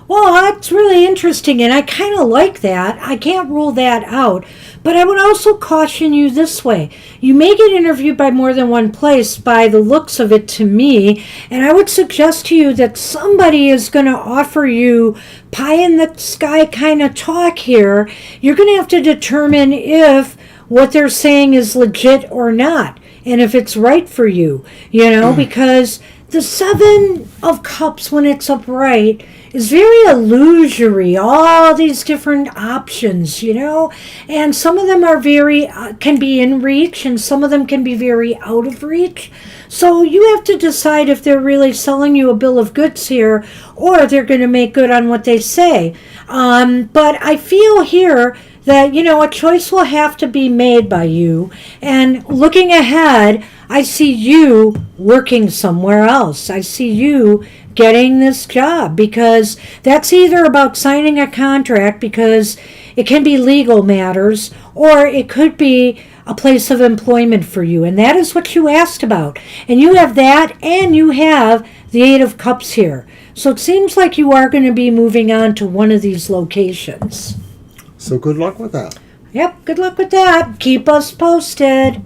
Well, that's really interesting, and I kind of like that. I can't rule that out. But I would also caution you this way. You may get interviewed by more than one place by the looks of it to me, and I would suggest to you that somebody is going to offer you pie-in-the-sky kind of talk here. You're going to have to determine if what they're saying is legit or not, and if it's right for you, because the Seven of Cups, when it's upright, is very illusory. All these different options, and some of them are very, can be in reach, and some of them can be very out of reach. So you have to decide if they're really selling you a bill of goods here, or they're going to make good on what they say. But I feel here that, a choice will have to be made by you. And looking ahead, I see you working somewhere else. I see you getting this job, because that's either about signing a contract, because it can be legal matters, or it could be a place of employment for you. And that is what you asked about. And you have that, and you have the Eight of Cups here. So it seems like you are going to be moving on to one of these locations. So good luck with that. Yep, good luck with that. Keep us posted.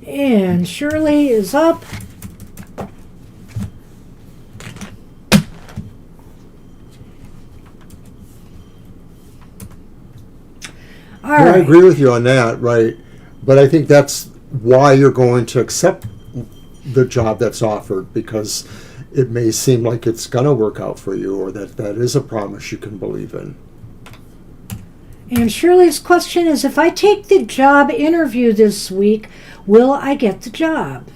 And Shirley is up. All right. I agree with you on that, right? But I think that's why you're going to accept the job that's offered, because it may seem like it's going to work out for you, or that is a promise you can believe in. And Shirley's question is, if I take the job interview this week, will I get the job?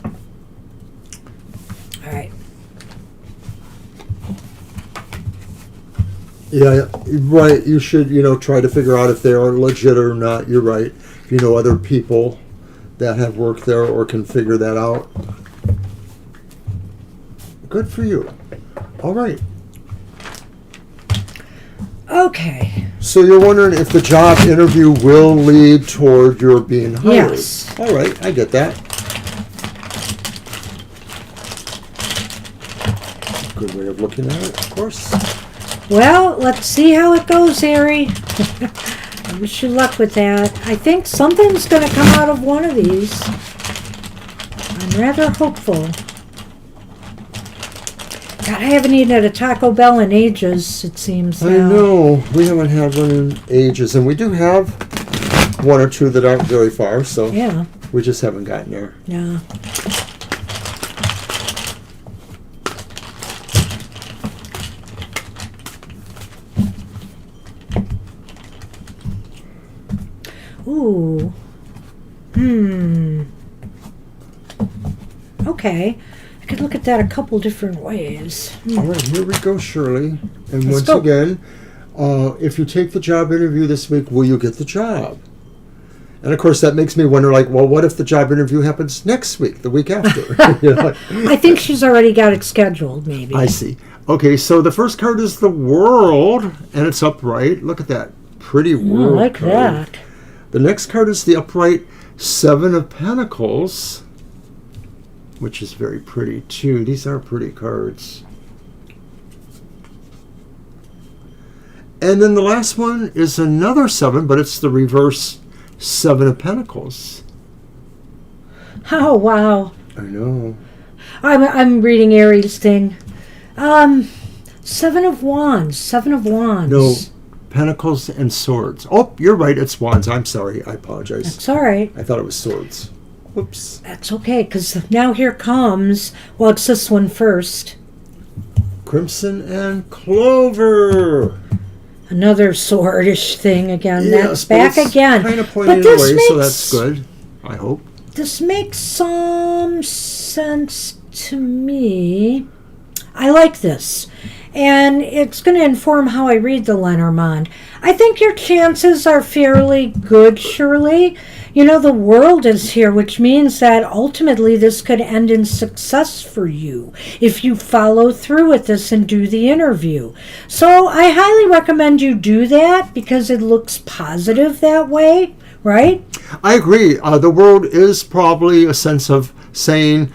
All right. Yeah, right. You should, try to figure out if they are legit or not. You're right. If you know other people that have worked there or can figure that out. Good for you. All right. Okay. So you're wondering if the job interview will lead toward your being hired. Yes. All right, I get that. Good way of looking at it, of course. Well, let's see how it goes, Ari. I wish you luck with that. I think something's going to come out of one of these. I'm rather hopeful. God, I haven't eaten at a Taco Bell in ages, it seems now. I know. We haven't had one in ages. And we do have one or two that aren't very far, so Yeah. we just haven't gotten there. Yeah. Ooh. Okay. I could look at that a couple different ways. All right, here we go, Shirley. And Let's once go. again, if you take the job interview this week, will you get the job? And of course, that makes me wonder, well, what if the job interview happens next week, the week after? I think she's already got it scheduled, maybe. I see. Okay, so the first card is the World, and it's upright. Look at that pretty World I like card. that. The next card is the upright Seven of Pentacles. which is very pretty too. These are pretty cards. And then the last one is another 7, but it's the reverse 7 of Pentacles. Oh, wow. I know. I'm reading Aries' thing. 7 of Wands. 7 of Wands. No, Pentacles and Swords. Oh, you're right. It's Wands. I'm sorry. I apologize. That's all right. I thought it was Swords. Whoops. That's okay, because now here comes, well, it's this one first. Crimson and Clover. Another swordish thing again. Yes, That's back again. Kind of pointing away, so that's good. I hope. This makes some sense to me. I like this. And it's going to inform how I read the Lenormand. I think your chances are fairly good, Shirley. You know, the world is here, which means that ultimately this could end in success for you if you follow through with this and do the interview. So I highly recommend you do that because it looks positive that way, right? I agree. The world is probably a sense of saying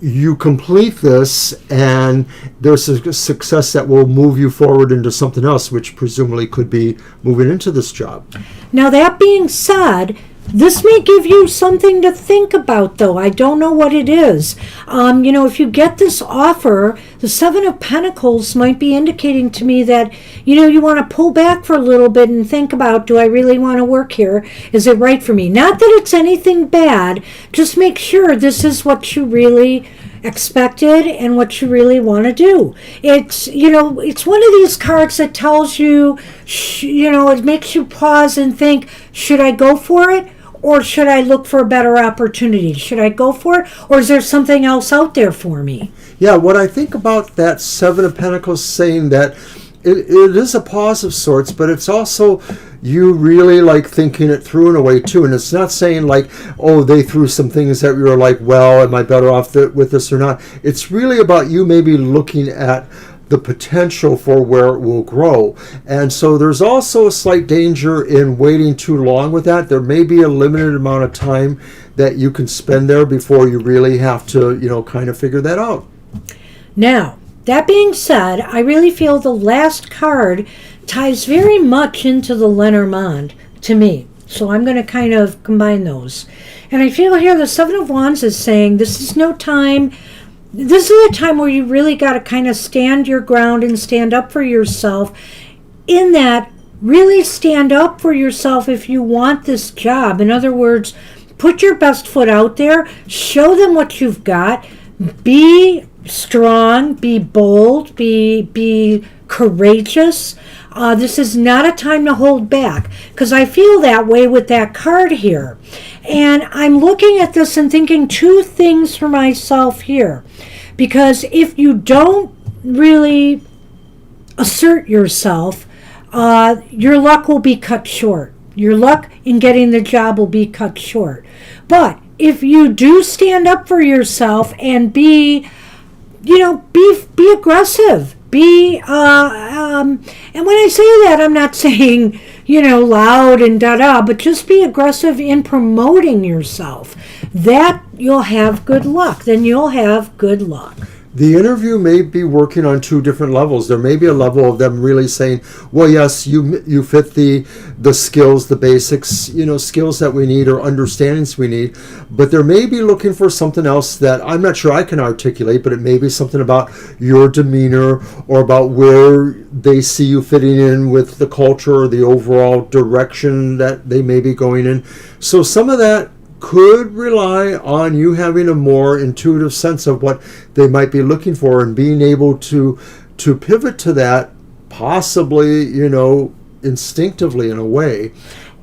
you complete this and there's a success that will move you forward into something else, which presumably could be moving into this job. Now, that being said, this may give you something to think about, though. I don't know what it is. You know, if you get this offer, the 7 of Pentacles might be indicating to me that, you know, you want to pull back for a little bit and think about, do I really want to work here? Is it right for me? Not that it's anything bad. Just make sure this is what you really expected and what you really want to do. It's, you know, it's one of these cards that tells you, you know, it makes you pause and think, should I go for it? Or should I look for a better opportunity? Should I go for it? Or is there something else out there for me? Yeah, what I think about that 7 of Pentacles saying that it is a pause of sorts, but it's also you really like thinking it through in a way too. And it's not saying like, oh, they threw some things that you were like, well, am I better off with this or not? It's really about you maybe looking at the potential for where it will grow. And so there's also a slight danger in waiting too long with that. There may be a limited amount of time that you can spend there before you really have to, you know, kind of figure that out. Now, that being said, I really feel the last card ties very much into the Lenormand to me. So I'm going to kind of combine those. And I feel here the 7 of Wands is saying this is no time. This is a time where you really got to kind of stand your ground and stand up for yourself. In that, really stand up for yourself if you want this job. In other words, put your best foot out there. Show them what you've got. Be strong. Be bold. Be courageous. This is not a time to hold back, because I feel that way with that card here. And I'm looking at this and thinking 2 things for myself here. Because if you don't really assert yourself, your luck will be cut short. Your luck in getting the job will be cut short. But if you do stand up for yourself and be, you know, be aggressive. And when I say that, I'm not saying, you know, loud and da-da, but just be aggressive in promoting yourself. That you'll have good luck. Then you'll have good luck. The interview may be working on 2 different levels. There may be a level of them really saying, well, yes, you fit the skills, the basics, you know, skills that we need or understandings we need. But there may be looking for something else that I'm not sure I can articulate, but it may be something about your demeanor or about where they see you fitting in with the culture or the overall direction that they may be going in. So some of that could rely on you having a more intuitive sense of what they might be looking for and being able to pivot to that, possibly, you know, instinctively in a way.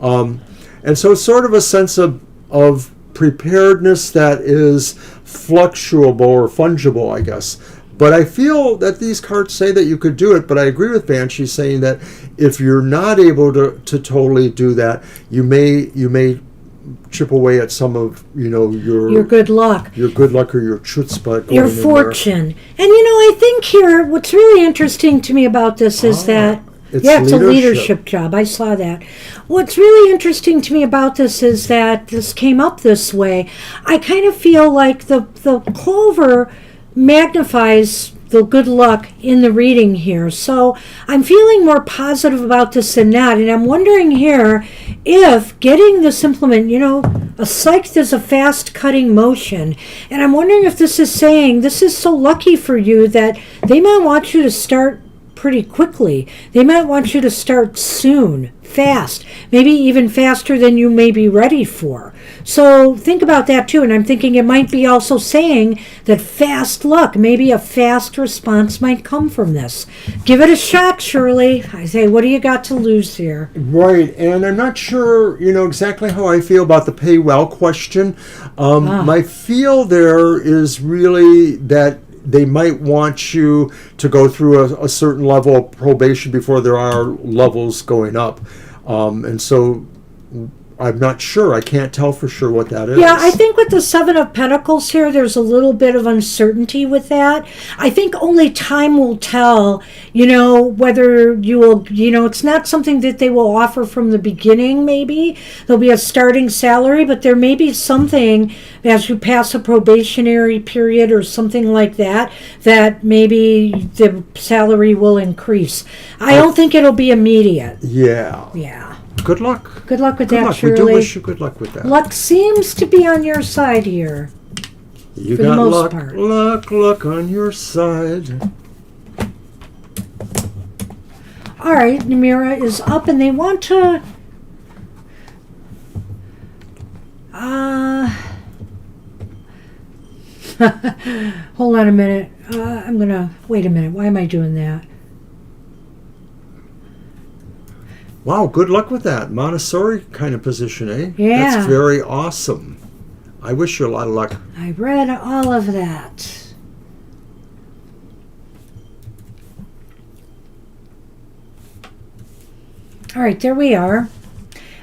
And so it's sort of a sense of preparedness that is fluctuable or fungible, I guess. But I feel that these cards say that you could do it, but I agree with Banshee saying that if you're not able to totally do that, you may chip away at some of, you know, your good luck. Your good luck or your chutzpah. Your fortune. And, you know, I think here, what's really interesting to me about this is that It's a leadership job. I saw that. What's really interesting to me about this is that this came up this way. I kind of feel like the clover magnifies the good luck in the reading here. So I'm feeling more positive about this than that. And I'm wondering here if getting this implement, a scythe is a fast cutting motion. And I'm wondering if this is saying this is so lucky for you that they might want you to start pretty quickly. They might want you to start soon, fast, maybe even faster than you may be ready for. So think about that too. And I'm thinking it might be also saying that fast luck, maybe a fast response might come from this. Give it a shot, Shirley. I say, what do you got to lose here? Right, and I'm not sure, exactly how I feel about the pay well question. My feel there is really that they might want you to go through a certain level of probation before there are levels going up. And so I'm not sure. I can't tell for sure what that is. Yeah, I think with the Seven of Pentacles here, there's a little bit of uncertainty with that. I think only time will tell, whether you will, it's not something that they will offer from the beginning, maybe. There'll be a starting salary, but there may be something as you pass a probationary period or something like that, that maybe the salary will increase. I don't think it'll be immediate. Yeah. Yeah. Good luck. Good luck with that, Shirley. Shirley. We do wish you good luck with that. Luck seems to be on your side here. You for got the most luck, part. luck on your side. All right, Namira is up, and they want to... hold on a minute. I'm going to... Wait a minute. Why am I doing that? Wow, good luck with that. Montessori kind of position, eh? Yeah. That's very awesome. I wish you a lot of luck. I read all of that. All right, there we are.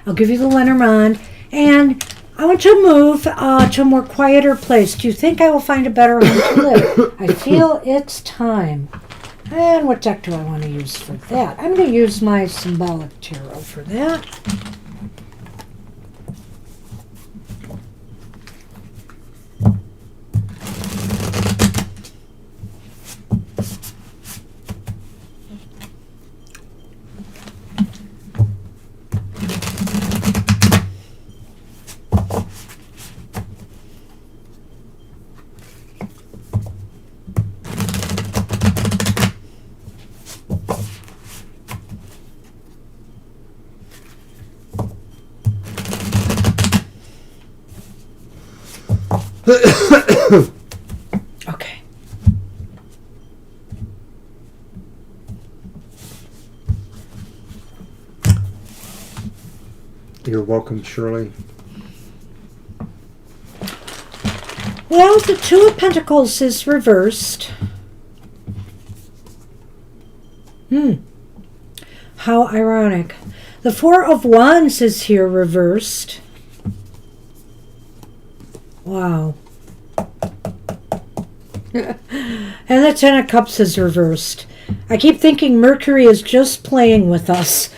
I'll give you the Lenormand. And I want to move to a more quieter place. Do you think I will find a better home to live? I feel it's time. And what deck do I want to use for that? I'm going to use my Symbolic Tarot for that. Okay. You're welcome, Shirley. Well, the Two of Pentacles is reversed. How ironic. The Four of Wands is here reversed. Wow. And the Ten of Cups is reversed. I keep thinking Mercury is just playing with us.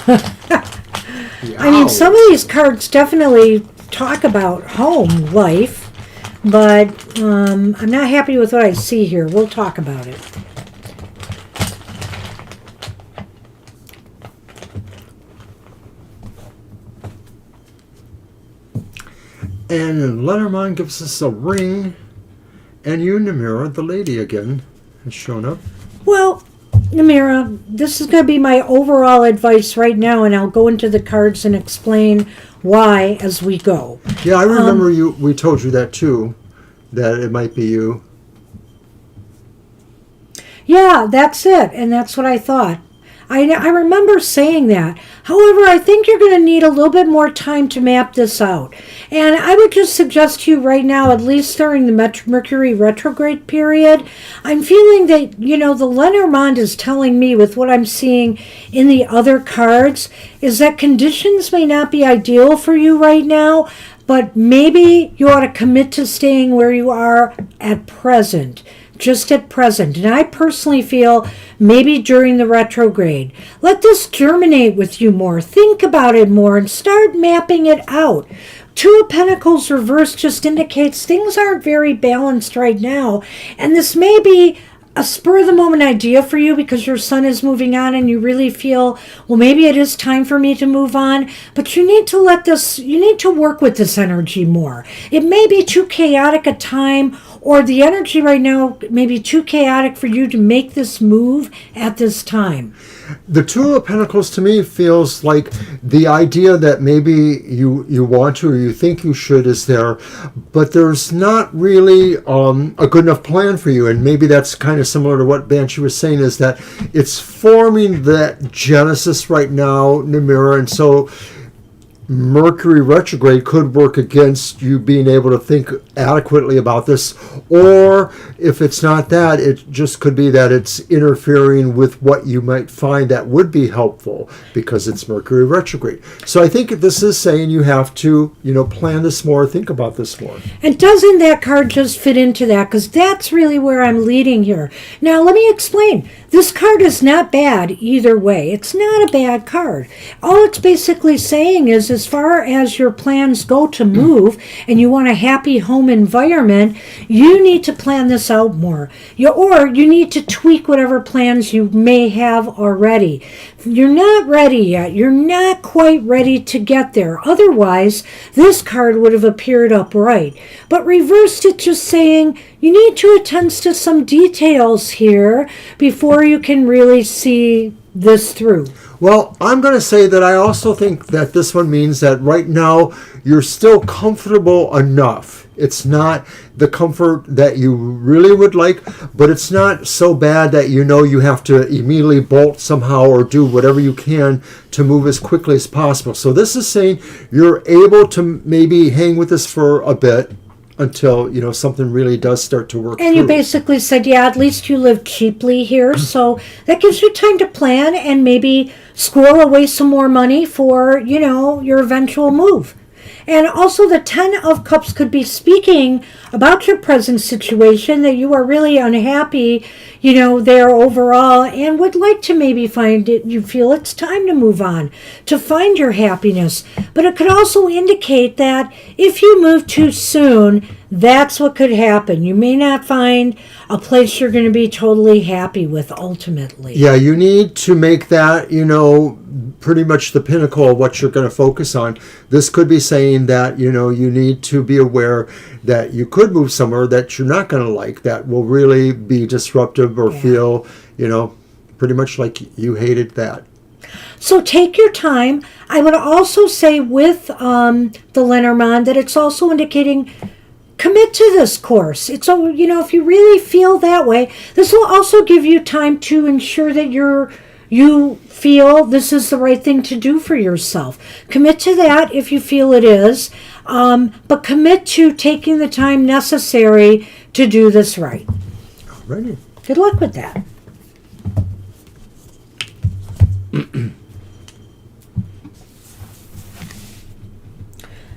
I mean, some of these cards definitely talk about home life, but I'm not happy with what I see here. We'll talk about it. And Lenormand gives us a ring, and you, Namira, the lady again, has shown up. Well, Namira, this is going to be my overall advice right now, and I'll go into the cards and explain why as we go. Yeah, I remember we told you that too, that it might be you. Yeah, that's it, and that's what I thought. I remember saying that. However, I think you're going to need a little bit more time to map this out. And I would just suggest to you right now, at least during the Mercury retrograde period, I'm feeling that, the Lenormand is telling me with what I'm seeing in the other cards is that conditions may not be ideal for you right now, but maybe you ought to commit to staying where you are at present. just at present. And I personally feel maybe during the retrograde. Let this germinate with you more. Think about it more and start mapping it out. Two of Pentacles reversed just indicates things aren't very balanced right now. And this may be a spur of the moment idea for you because your son is moving on and you really feel, well, maybe it is time for me to move on, but you need to work with this energy more. It may be too chaotic a time, or the energy right now may be too chaotic for you to make this move at this time. The Two of Pentacles to me feels like the idea that maybe you want to or you think you should is there, but there's not really a good enough plan for you. And maybe that's kind of similar to what Banshee was saying, is that it's forming that genesis right now, Namira, and so Mercury retrograde could work against you being able to think adequately about this, or if it's not that, it just could be that it's interfering with what you might find that would be helpful because it's Mercury retrograde. So I think this is saying you have to, plan this more, think about this more. And doesn't that card just fit into that? Because that's really where I'm leading here. Now, let me explain. This card is not bad either way. It's not a bad card. All it's basically saying is, as far as your plans go to move and you want a happy home environment, you need to plan this out more. Or you need to tweak whatever plans you may have already. You're not ready yet. You're not quite ready to get there. Otherwise, this card would have appeared upright. But reversed, it just saying you need to attend to some details here before you can really see this through. Well, I'm going to say that I also think that this one means that right now you're still comfortable enough. It's not the comfort that you really would like, but it's not so bad that you have to immediately bolt somehow or do whatever you can to move as quickly as possible. So this is saying you're able to maybe hang with this for a bit until something really does start to work. And through. You basically said, yeah, at least you live cheaply here, so that gives you time to plan and maybe squirrel away some more money for your eventual move. And also the 10 of Cups could be speaking about your present situation, that you are really unhappy, there overall, and would like to maybe find it, you feel it's time to move on, to find your happiness. But it could also indicate that if you move too soon, that's what could happen. You may not find a place you're going to be totally happy with ultimately. Yeah, you need to make that, pretty much the pinnacle of what you're going to focus on. This could be saying that, you need to be aware that you could move somewhere that you're not going to like, that will really be disruptive or feel, pretty much like you hated that. So take your time. I would also say with the Lenormand that it's also indicating commit to this course. It's, if you really feel that way, this will also give you time to ensure that you feel this is the right thing to do for yourself. Commit to that if you feel it is, but commit to taking the time necessary to do this right. Alrighty. Good luck with that.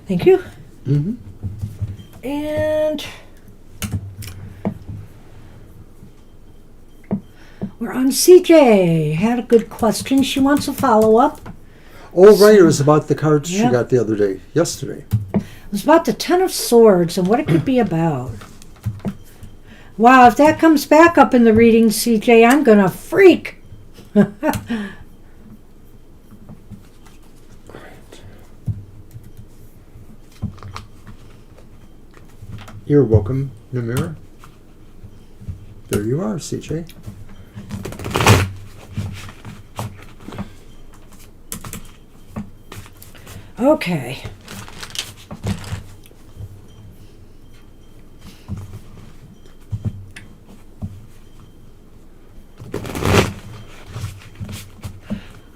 Thank you. Mm-hmm. And we're on CJ. Had a good question. She wants a follow-up. Oh, right. It was about the cards she Yep. got the other day, yesterday. It was about the 10 of Swords and what it could be about. Wow, if that comes back up in the reading, CJ, I'm going to freak. You're welcome, Namira. There you are, CJ. Okay.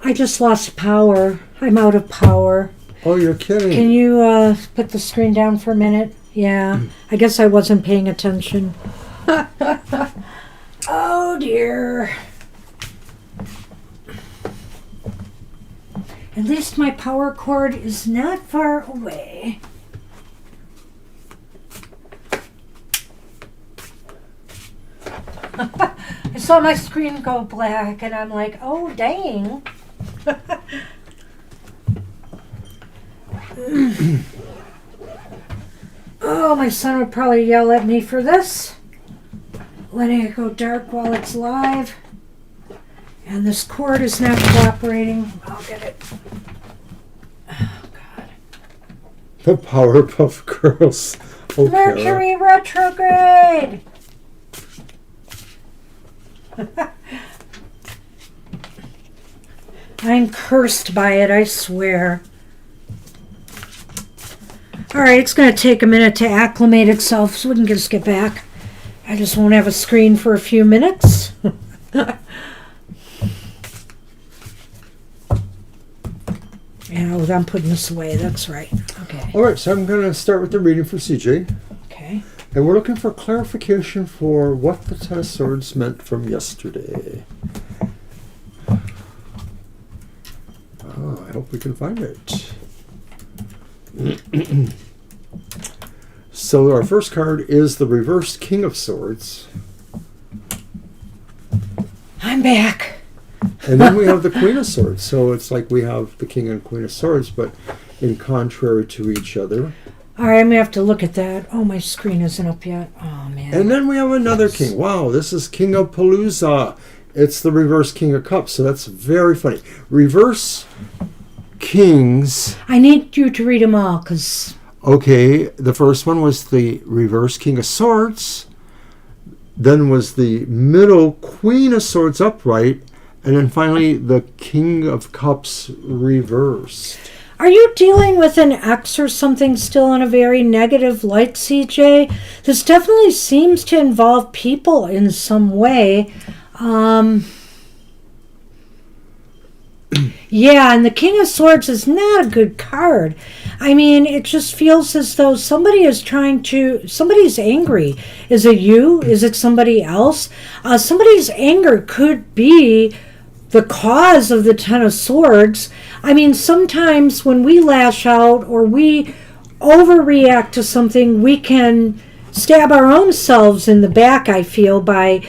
I just lost power. I'm out of power. Oh, you're kidding. Can you put the screen down for a minute? Yeah, I guess I wasn't paying attention. Oh, dear. At least my power cord is not far away. saw my screen go black, and I'm like, oh, dang. Oh, my son would probably yell at me for this. Letting it go dark while it's live. And this cord is not cooperating. I'll get it. Oh, God. The Powerpuff Girls. Okay. Mercury retrograde! I'm cursed by it, I swear. Alright, it's going to take a minute to acclimate itself, so we can just get back. I just won't have a screen for a few minutes. I'm putting this away, that's right. Okay. Alright, so I'm going to start with the reading for CJ. Okay. And we're looking for clarification for what the Ten of Swords meant from yesterday. I hope we can find it. So our first card is the reversed King of Swords. I'm back. And then we have the Queen of Swords. So it's like we have the King and Queen of Swords, but in contrary to each other. All right, I'm going to have to look at that. Oh, my screen isn't up yet. Oh, man. And then we have another king. Wow, this is King of Palooza. It's the reverse King of Cups, so that's very funny. Reverse kings. I need you to read them all, because... Okay, the first one was the reverse King of Swords. Then was the middle Queen of Swords upright. And then finally, the King of Cups reversed. Are you dealing with an ex or something still in a very negative light, CJ? This definitely seems to involve people in some way. Yeah, and the King of Swords is not a good card. I mean, it just feels as though somebody is somebody's angry. Is it you? Is it somebody else? Somebody's anger could be the cause of the Ten of Swords. I mean, sometimes when we lash out or we overreact to something, we can stab our own selves in the back, I feel, by,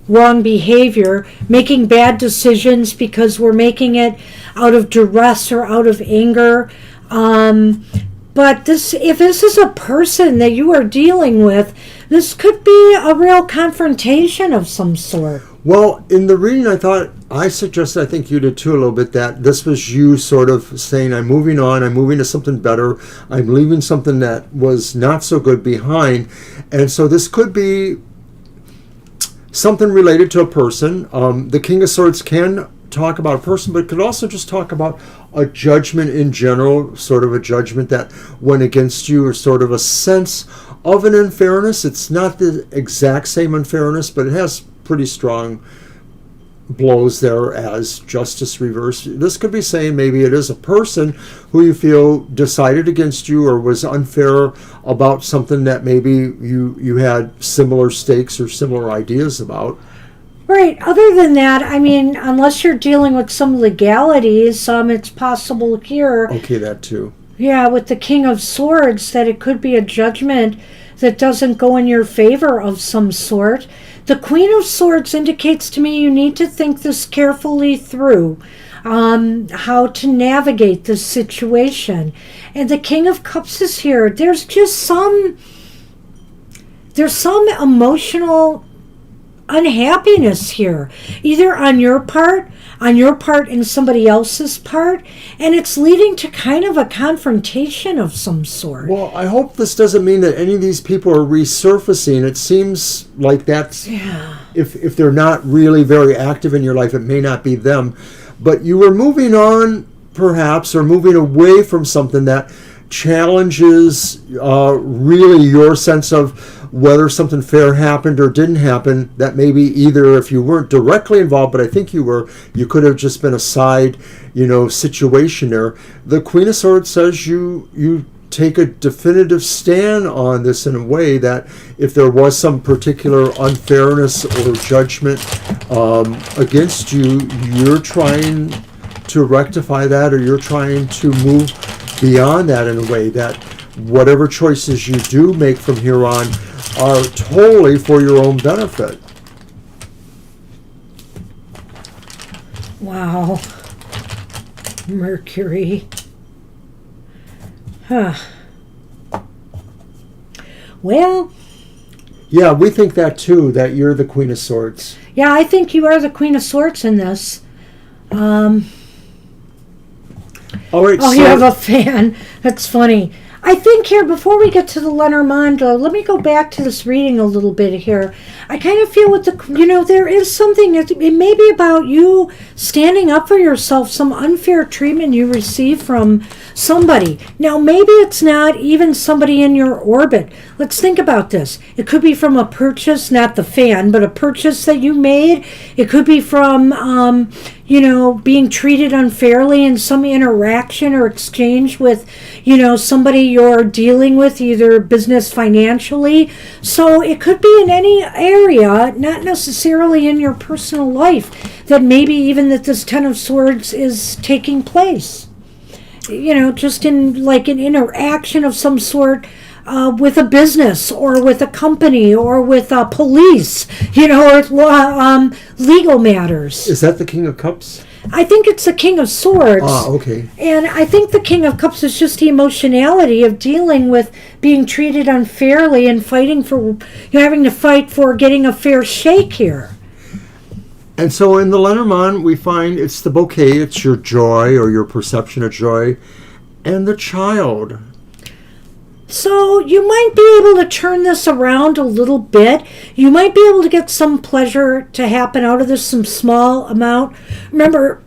wrong behavior, making bad decisions because we're making it out of duress or out of anger. But if this is a person that you are dealing with, this could be a real confrontation of some sort. Well, in the reading, I think you did too a little bit, that this was you sort of saying, I'm moving on, I'm moving to something better, I'm leaving something that was not so good behind. And so this could be something related to a person. The King of Swords can talk about a person, but could also just talk about a judgment in general, sort of a judgment that went against you, or sort of a sense of an unfairness. It's not the exact same unfairness, but it has pretty strong blows there as justice reversed. This could be saying maybe it is a person who you feel decided against you or was unfair about something that maybe you had similar stakes or similar ideas about. Right. Other than that, I mean, unless you're dealing with some legalities, it's possible here. Okay, that too. Yeah, with the King of Swords, that it could be a judgment that doesn't go in your favor of some sort. The Queen of Swords indicates to me you need to think this carefully through, how to navigate this situation. And the King of Cups is here. There's just some emotional unhappiness here, either on your part and somebody else's part, and it's leading to kind of a confrontation of some sort. Well, I hope this doesn't mean that any of these people are resurfacing. It seems like that's, if they're not really very active in your life, it may not be them. But you were moving on, perhaps, or moving away from something that challenges really your sense of whether something fair happened or didn't happen. That maybe either, if you weren't directly involved, but I think you were, you could have just been a side, situation there. The Queen of Swords says you take a definitive stand on this in a way that if there was some particular unfairness or judgment against you, you're trying to rectify that, or you're trying to move beyond that in a way that whatever choices you do make from here on are totally for your own benefit. Wow. Mercury. Huh. Well, Yeah, we think that too, that you're the Queen of Swords. yeah, I think you are the Queen of Swords in this. All right, Oh, you have a fan. That's funny. I think here, before we get to the Lenormand, let me go back to this reading a little bit here. I kind of feel with there is something, it may be about you standing up for yourself, some unfair treatment you receive from somebody. Now, maybe it's not even somebody in your orbit. Let's think about this. It could be from a purchase, not the fan, but a purchase that you made. It could be from, being treated unfairly in some interaction or exchange with, somebody you're dealing with, either business, financially. So it could be in any area, not necessarily in your personal life, that maybe even that this Ten of Swords is taking place. Just in like an interaction of some sort with a business or with a company or with police, or legal matters. Is that the King of Cups? I think it's the King of Swords. Ah, okay. And I think the King of Cups is just the emotionality of dealing with being treated unfairly and fighting for, having to fight for getting a fair shake here. And so in the Lenormand, we find it's the bouquet, it's your joy or your perception of joy, and the child. So you might be able to turn this around a little bit. You might be able to get some pleasure to happen out of this, some small amount. Remember,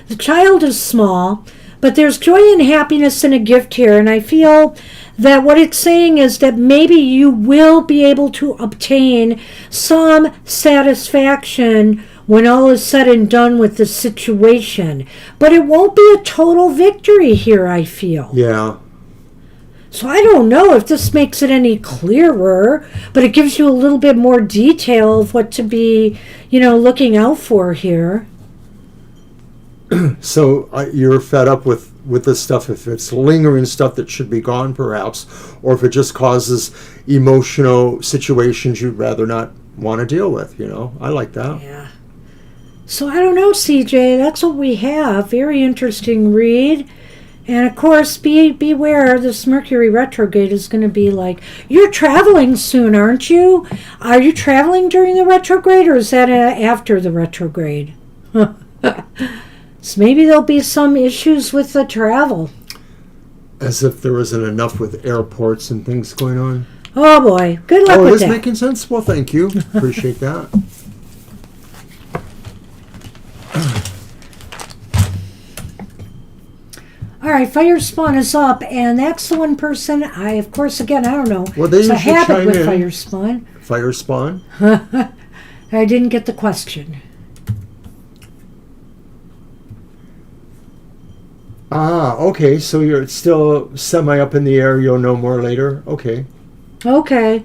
the child is small, but there's joy and happiness in a gift here. And I feel that what it's saying is that maybe you will be able to obtain some satisfaction when all is said and done with the situation. But it won't be a total victory here, I feel. Yeah. So I don't know if this makes it any clearer, but it gives you a little bit more detail of what to be, looking out for here. So you're fed up with this stuff, if it's lingering stuff that should be gone perhaps, or if it just causes emotional situations you'd rather not want to deal with, I like that. Yeah. So I don't know, CJ, that's what we have. Very interesting read. And of course, beware, this Mercury retrograde is going to be like, you're traveling soon, aren't you? Are you traveling during the retrograde, or is that after the retrograde? So maybe there'll be some issues with the travel. As if there isn't enough with airports and things going on. Oh boy, good luck with that. Oh, it is making sense? Well, thank you. Appreciate that. All right, Fire Spawn is up, and that's the one person of course, again, I don't know. Well, they it's a usually habit chime with in. Fire Spawn. Fire Spawn? I didn't get the question. Ah, okay, so you're still semi up in the air, you'll know more later? Okay. Okay.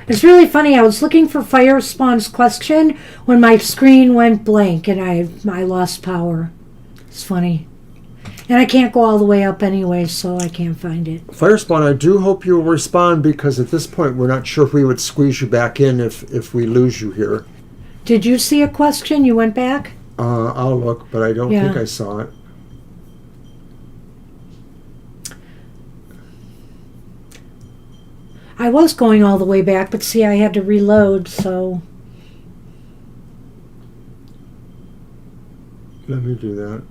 It's really funny. I was looking for Fire Spawn's question when my screen went blank and I lost power. It's funny. And I can't go all the way up anyway, so I can't find it. Fire Spawn, I do hope you'll respond, because at this point we're not sure if we would squeeze you back in if we lose you here. Did you see a question? You went back? I'll look, but I don't think I saw it. I was going all the way back, but see, I had to reload, so... Let me do that.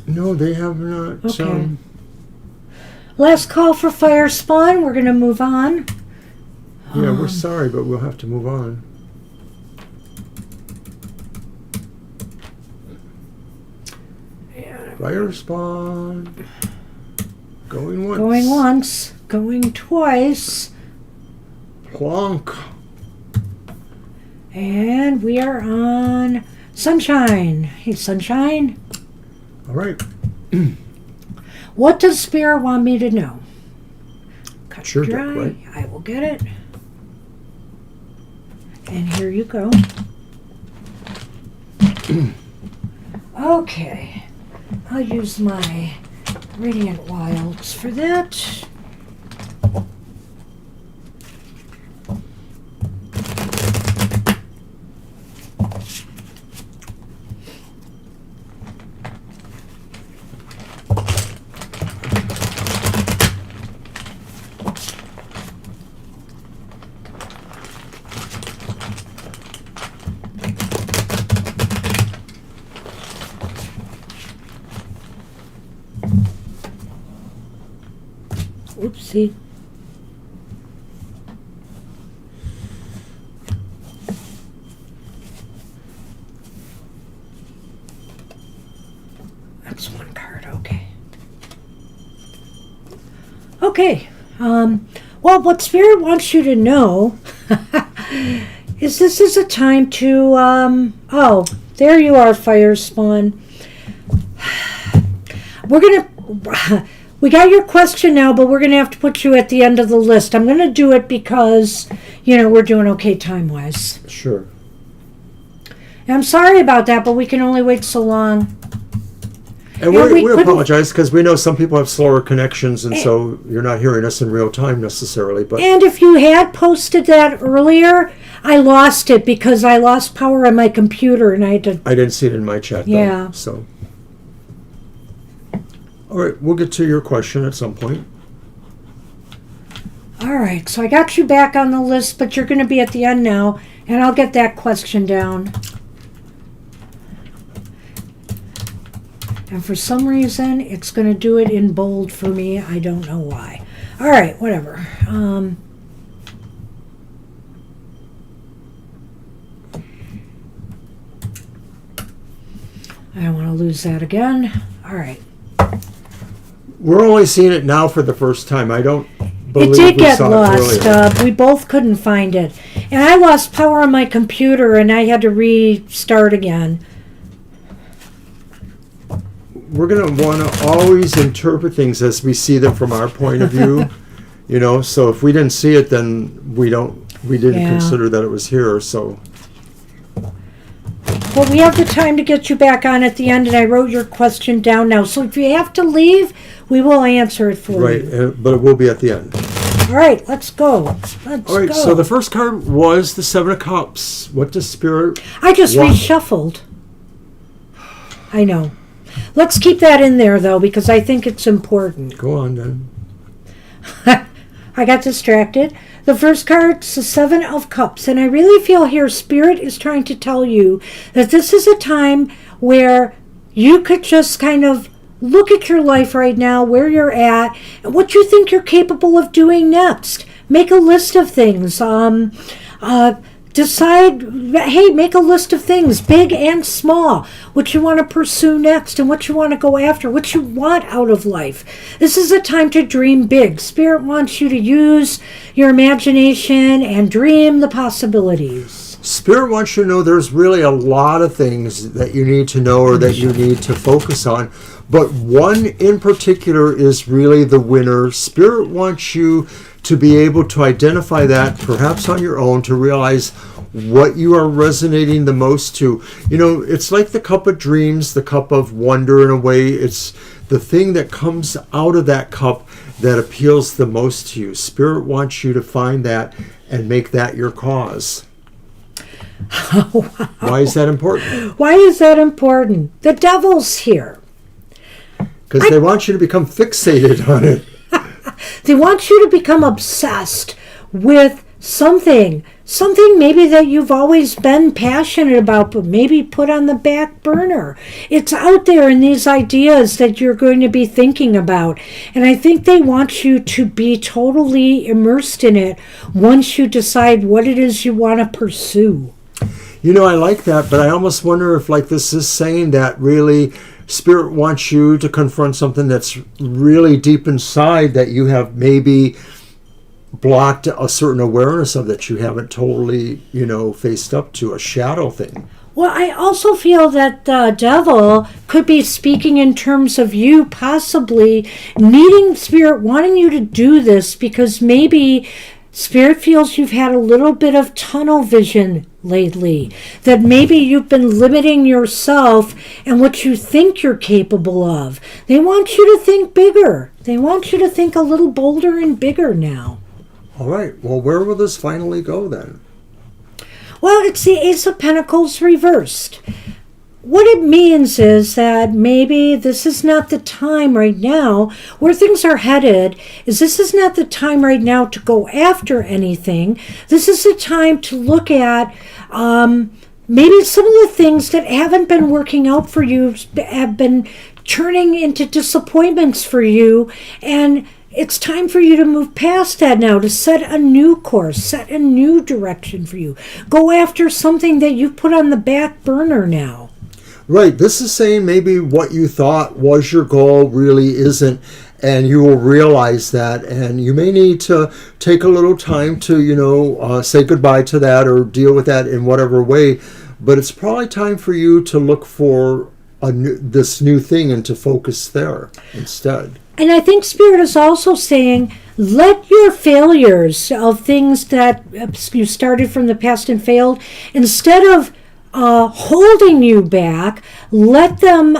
No, they have not. Okay. Last call for Fire Spawn. We're going to move on. Yeah, we're sorry, but we'll have to move on. Fire Spawn. Going once. Going once. Going twice. Plonk. And we are on Sunshine. Hey, Sunshine. All right. What does Spirit want me to know? Cut Sure, dry. right. I will get it. And here you go. Okay. I'll use my Radiant Wilds for that. Oopsie. That's one card, okay. Okay. Well, what Spirit wants you to know is this is a time to, oh, there you are, Fire Spawn. We're going to... We got your question now, but we're going to have to put you at the end of the list. I'm going to do it because, we're doing okay time-wise. Sure. And I'm sorry about that, but we can only wait so long. And we apologize because we know some people have slower connections, and so you're not hearing us in real time necessarily. But and if you had posted that earlier, I lost it because I lost power on my computer, and I had to... I didn't see it in my chat, though. Yeah. So... All right, we'll get to your question at some point. All right, so I got you back on the list, but you're going to be at the end now, and I'll get that question down. And for some reason, it's going to do it in bold for me. I don't know why. All right, whatever. I don't want to lose that again. All right. We're only seeing it now for the first time. I don't believe it did we get saw lost. It earlier. We both couldn't find it. And I lost power on my computer, and I had to restart again. We're going to want to always interpret things as we see them from our point of view. So if we didn't see it, then we didn't consider that it was here. So... Well, we have the time to get you back on at the end, and I wrote your question down now. So if you have to leave, we will answer it for you. Right, but it will be at the end. All right, let's go. All right, so the first card was the Seven of Cups. What does Spirit I just want? reshuffled. I know. Let's keep that in there, though, because I think it's important. Go on, then. I got distracted. The first card's the Seven of Cups, and I really feel here Spirit is trying to tell you that this is a time where you could just kind of look at your life right now, where you're at, and what you think you're capable of doing next. Make a list of things. Decide, hey, make a list of things, big and small, what you want to pursue next and what you want to go after, what you want out of life. This is a time to dream big. Spirit wants you to use your imagination and dream the possibilities. Spirit wants you to know there's really a lot of things that you need to know or that you need to focus on. But one in particular is really the winner. Spirit wants you to be able to identify that, perhaps on your own, to realize what you are resonating the most to. It's like the cup of dreams, the cup of wonder in a way. It's the thing that comes out of that cup that appeals the most to you. Spirit wants you to find that and make that your cause. Wow. Why is that important? Why is that important? The devil's here. Because they want you to become fixated on it. They want you to become obsessed with something maybe that you've always been passionate about, but maybe put on the back burner. It's out there in these ideas that you're going to be thinking about. And I think they want you to be totally immersed in it once you decide what it is you want to pursue. I like that, but I almost wonder if this is saying that really Spirit wants you to confront something that's really deep inside that you have maybe blocked a certain awareness of, that you haven't totally, faced up to, a shadow thing. Well, I also feel that the devil could be speaking in terms of you possibly needing Spirit, wanting you to do this because maybe Spirit feels you've had a little bit of tunnel vision lately, that maybe you've been limiting yourself and what you think you're capable of. They want you to think bigger. They want you to think a little bolder and bigger now. All right. Well, where will this finally go then? Well, it's the Ace of Pentacles reversed. What it means is that maybe this is not the time right now. Where things are headed is this is not the time right now to go after anything. This is the time to look at maybe some of the things that haven't been working out for you, have been turning into disappointments for you, and it's time for you to move past that now, to set a new course, set a new direction for you. Go after something that you've put on the back burner now. Right. This is saying maybe what you thought was your goal really isn't, and you will realize that, and you may need to take a little time to, say goodbye to that or deal with that in whatever way. But it's probably time for you to look for this new thing and to focus there instead. And I think Spirit is also saying, let your failures of things that you started from the past and failed, instead of holding you back, let them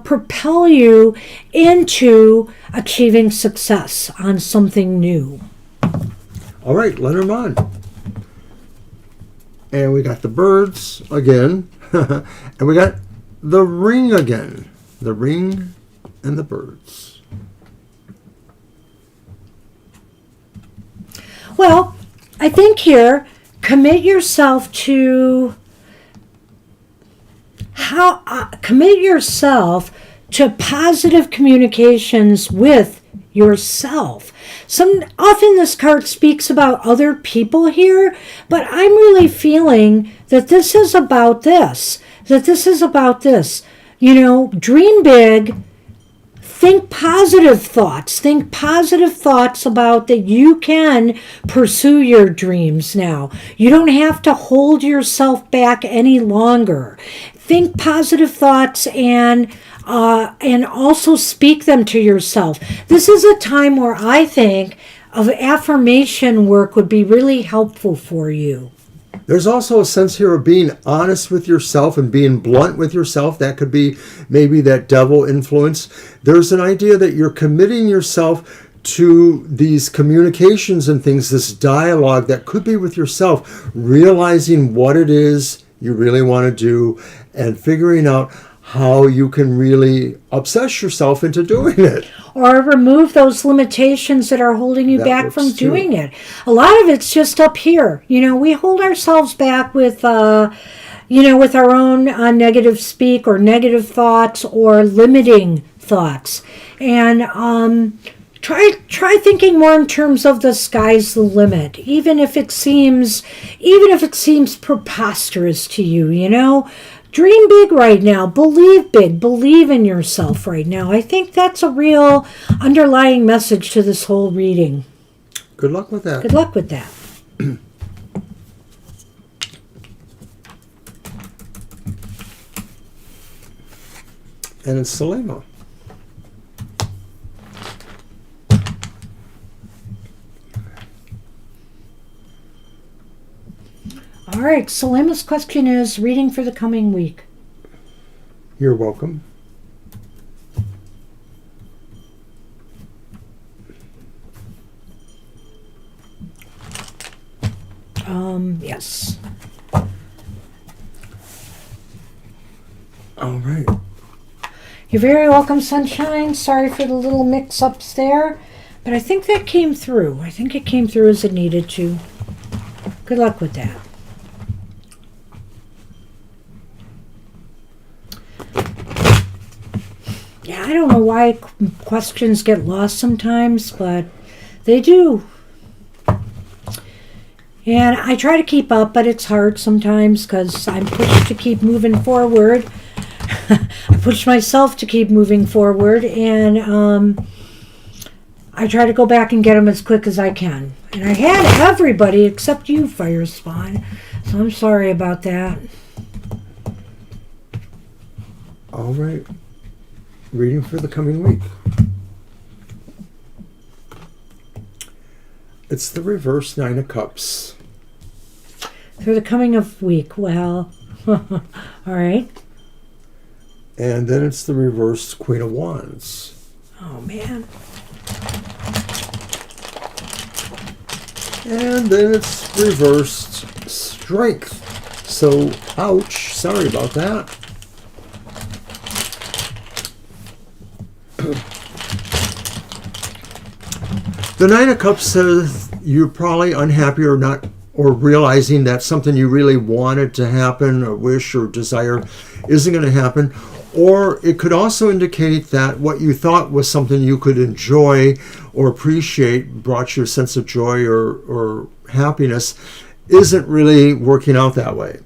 propel you into achieving success on something new. All right, Lenormand. And we got the birds again. And we got the ring again. The ring and the birds. Well, I think here, commit yourself to positive communications with yourself. Often this card speaks about other people here, but I'm really feeling that this is about this. Dream big. Think positive thoughts. Think positive thoughts about that you can pursue your dreams now. You don't have to hold yourself back any longer. Think positive thoughts and also speak them to yourself. This is a time where I think of affirmation work would be really helpful for you. There's also a sense here of being honest with yourself and being blunt with yourself. That could be maybe that devil influence. There's an idea that you're committing yourself to these communications and things, this dialogue that could be with yourself, realizing what it is you really want to do and figuring out how you can really obsess yourself into doing it. Or remove those limitations that are holding you back from doing it. A lot of it's just up here. We hold ourselves back with, with our own negative speak or negative thoughts or limiting thoughts. And try thinking more in terms of the sky's the limit, even if it seems preposterous to you. Dream big right now. Believe big. Believe in yourself right now. I think that's a real underlying message to this whole reading. Good luck with that. Good luck with that. And it's Selema. All right, Selema's question is reading for the coming week. You're welcome. Yes. All right. You're very welcome, Sunshine. Sorry for the little mix-ups there, but I think that came through. I think it came through as it needed to. Good luck with that. Yeah, I don't know why questions get lost sometimes, but they do. And I try to keep up, but it's hard sometimes because I'm pushed to keep moving forward. I push myself to keep moving forward, and I try to go back and get them as quick as I can. And I had everybody except you, Fire Spawn, so I'm sorry about that. All right. Reading for the coming week. It's the reverse Nine of Cups. through the coming of week. Well, all right. And then it's the reversed Queen of Wands. Oh, man. And then it's reversed Strength. So, ouch. Sorry about that. The Nine of Cups says you're probably unhappy or not, or realizing that something you really wanted to happen or wish or desire isn't going to happen. Or it could also indicate that what you thought was something you could enjoy or appreciate, brought you a sense of joy or happiness, isn't really working out that way.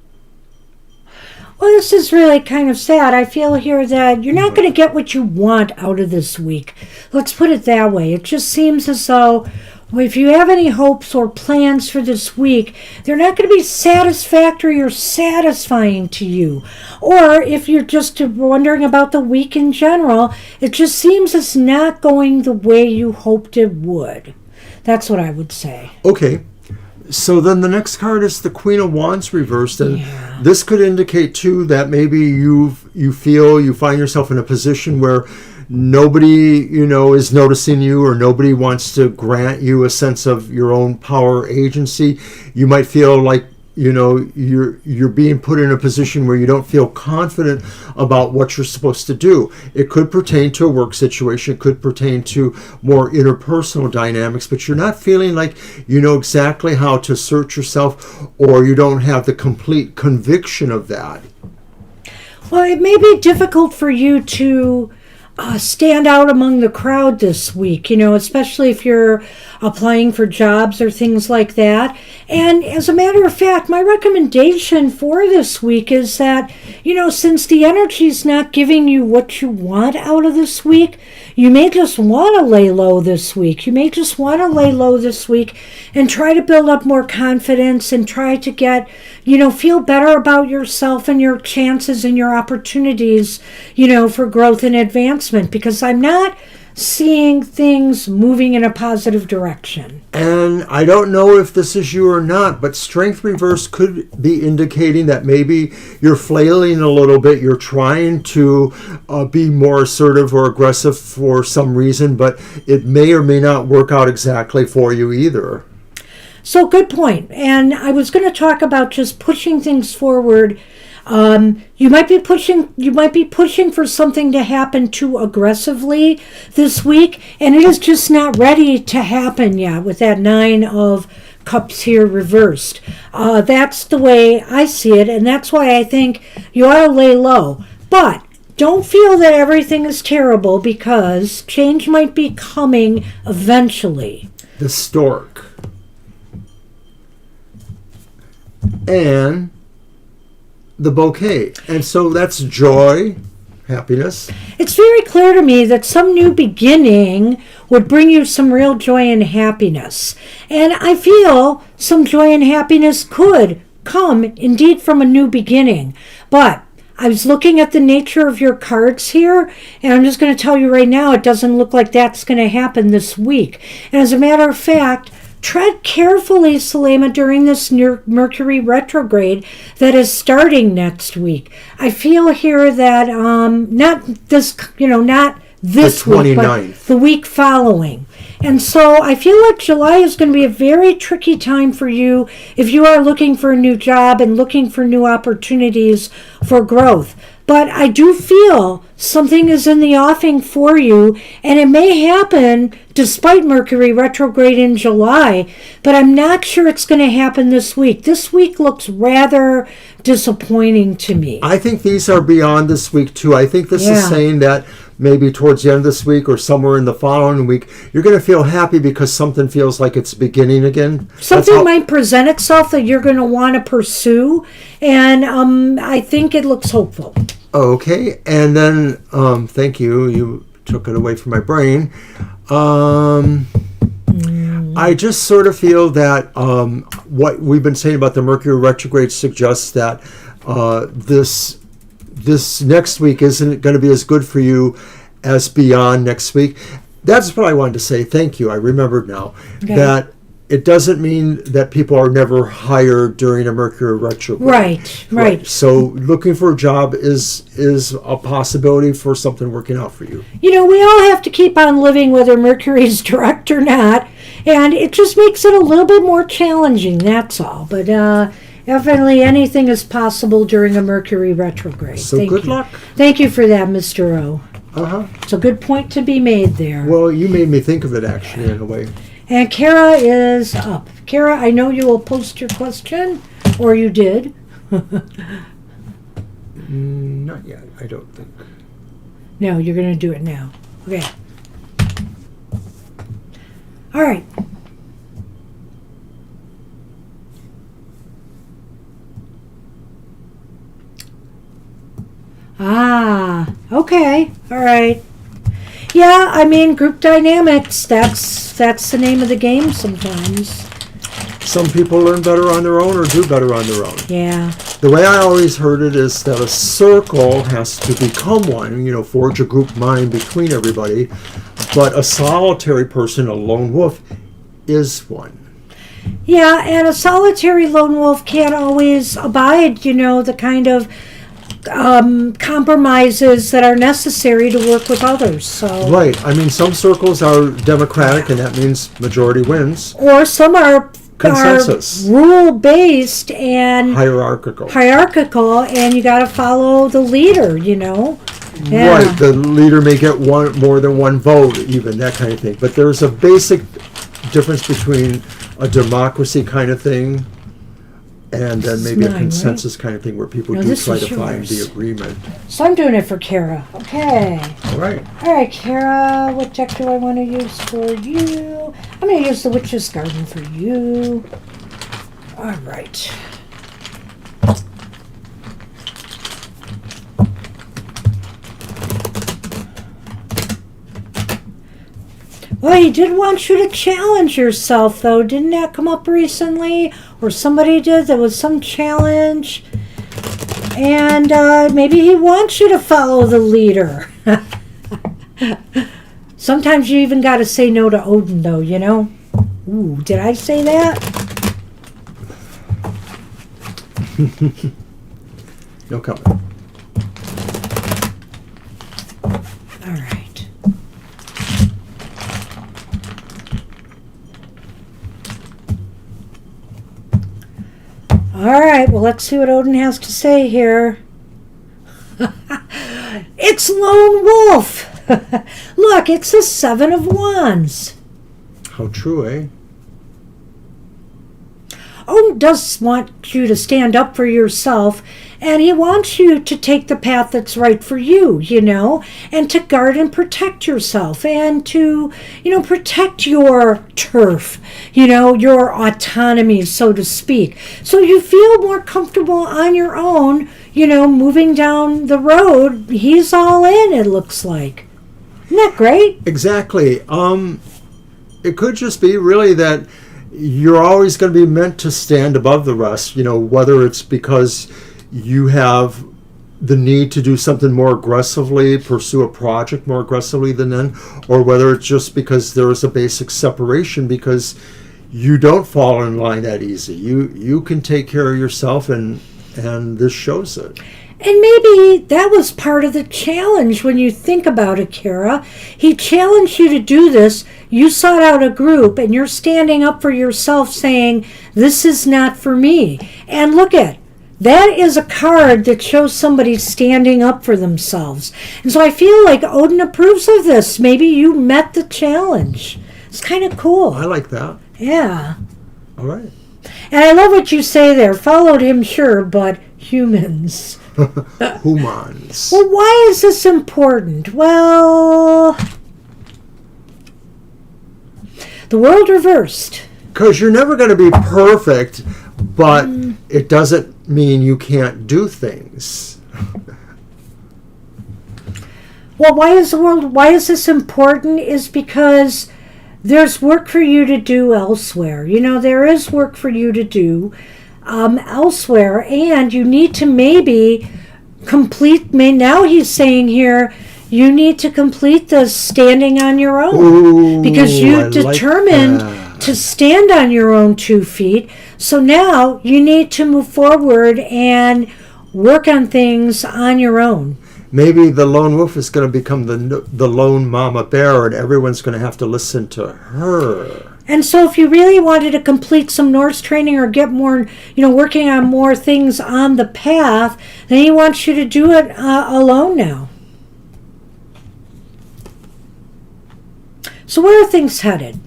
Well, this is really kind of sad. I feel here that you're not going to get what you want out of this week. Let's put it that way. It just seems as though if you have any hopes or plans for this week, they're not going to be satisfactory or satisfying to you. Or if you're just wondering about the week in general, it just seems it's not going the way you hoped it would. That's what I would say. Okay. So then the next card is the Queen of Wands reversed, and this could indicate too that maybe you find yourself in a position where nobody is noticing you, or nobody wants to grant you a sense of your own power agency. You might feel like you're being put in a position where you don't feel confident about what you're supposed to do. It could pertain to a work situation, it could pertain to more interpersonal dynamics, but you're not feeling like you know exactly how to assert yourself, or you don't have the complete conviction of that. Well, it may be difficult for you to stand out among the crowd this week, especially if you're applying for jobs or things like that. And as a matter of fact, my recommendation for this week is that, since the energy's not giving you what you want out of this week, you may just want to lay low this week. You may just want to lay low this week and try to build up more confidence and try to get, feel better about yourself and your chances and your opportunities, for growth and advancement, because I'm not seeing things moving in a positive direction. And I don't know if this is you or not, but Strength reverse could be indicating that maybe you're flailing a little bit. You're trying to be more assertive or aggressive for some reason, but it may or may not work out exactly for you either. So good point. And I was going to talk about just pushing things forward. You might be pushing for something to happen too aggressively this week, and it is just not ready to happen yet with that Nine of Cups here reversed. That's the way I see it, and that's why I think you ought to lay low. But don't feel that everything is terrible, because change might be coming eventually. The Stork. And the Bouquet. And so that's joy, happiness. It's very clear to me that some new beginning would bring you some real joy and happiness. And I feel some joy and happiness could come indeed from a new beginning. But I was looking at the nature of your cards here, and I'm just going to tell you right now, it doesn't look like that's going to happen this week. And as a matter of fact, tread carefully, Selema, during this Mercury retrograde that is starting next week. I feel here that not this week, but the week following. And so I feel like July is going to be a very tricky time for you if you are looking for a new job and looking for new opportunities for growth. But I do feel something is in the offing for you, and it may happen despite Mercury retrograde in July, but I'm not sure it's going to happen this week. This week looks rather disappointing to me. I think these are beyond this week, too. I think this is saying that maybe towards the end of this week or somewhere in the following week, you're going to feel happy because something feels like it's beginning again. Something might present itself that you're going to want to pursue, and I think it looks hopeful. Okay, and then thank you. You took it away from my brain. I just sort of feel that what we've been saying about the Mercury retrograde suggests that this next week isn't going to be as good for you as beyond next week. That's what I wanted to say. Thank you. I remembered now that it doesn't mean that people are never hired during a Mercury retrograde. Right. So looking for a job is a possibility for something working out for you. We all have to keep on living whether Mercury's direct or not, and it just makes it a little bit more challenging, that's all. But definitely anything is possible during a Mercury retrograde. So good luck. Thank you for that, Mr. O. Uh-huh. It's a good point to be made there. Well, you made me think of it, actually, in a way. And Kara is up. Kara, I know you will post your question, or you did. Not yet, I don't think. No, you're going to do it now. Okay. All right. Okay. All right. Yeah, I mean, group dynamics, that's the name of the game sometimes. Some people learn better on their own or do better on their own. Yeah. The way I always heard it is that a circle has to become one, forge a group mind between everybody, but a solitary person, a lone wolf, is one. Yeah, and a solitary lone wolf can't always abide, the kind of compromises that are necessary to work with others. So right. I mean, some circles are democratic, and that means majority wins. Or some are consensus, rule-based and hierarchical, and you got to follow the leader. Yeah. Right. The leader may get more than one vote, even that kind of thing. But there's a basic difference between a democracy kind of thing and then maybe a consensus kind of thing where people do try to find the agreement. So I'm doing it for Kara. Okay. All right, Kara, what deck do I want to use for you? I'm going to use the Witch's Garden for you. All right. Well, he did want you to challenge yourself, though. Didn't that come up recently? Or somebody did? There was some challenge. And maybe he wants you to follow the leader. Sometimes you even got to say no to Odin, though, Ooh, did I say that? no comment. All right. All right, well, let's see what Odin has to say here. It's Lone Wolf. Look, it's the Seven of Wands. How true, eh? Odin does want you to stand up for yourself, and he wants you to take the path that's right for you, and to guard and protect yourself, and to, protect your turf, your autonomy, so to speak. So you feel more comfortable on your own, moving down the road. He's all in, it looks like. Isn't that great? Exactly. It could just be really that you're always going to be meant to stand above the rest, whether it's because you have the need to do something more aggressively, pursue a project more aggressively than them, or whether it's just because there is a basic separation because you don't fall in line that easy. You can take care of yourself, and this shows it. And maybe that was part of the challenge when you think about it, Kara. He challenged you to do this. You sought out a group, and you're standing up for yourself saying, this is not for me. And look at that is a card that shows somebody standing up for themselves. And so I feel like Odin approves of this. Maybe you met the challenge. It's kind of cool. I like that. Yeah. All right. And I love what you say there. Followed him, sure, but humans. Humans. Well, why is this important? Well, the world reversed. Because you're never going to be perfect, but it doesn't mean you can't do things. Well, why is this important? Is because there's work for you to do elsewhere. There is work for you to do elsewhere, and you need to maybe complete. Now he's saying here, you need to complete the standing on your own. Ooh, because you I determined like to stand on your own 2 feet. So now you need to move forward and work on things on your own. Maybe the lone wolf is going to become the lone mama bear, and everyone's going to have to listen to her. And so if you really wanted to complete some Norse training or get more, working on more things on the path, then he wants you to do it alone now. So where are things headed?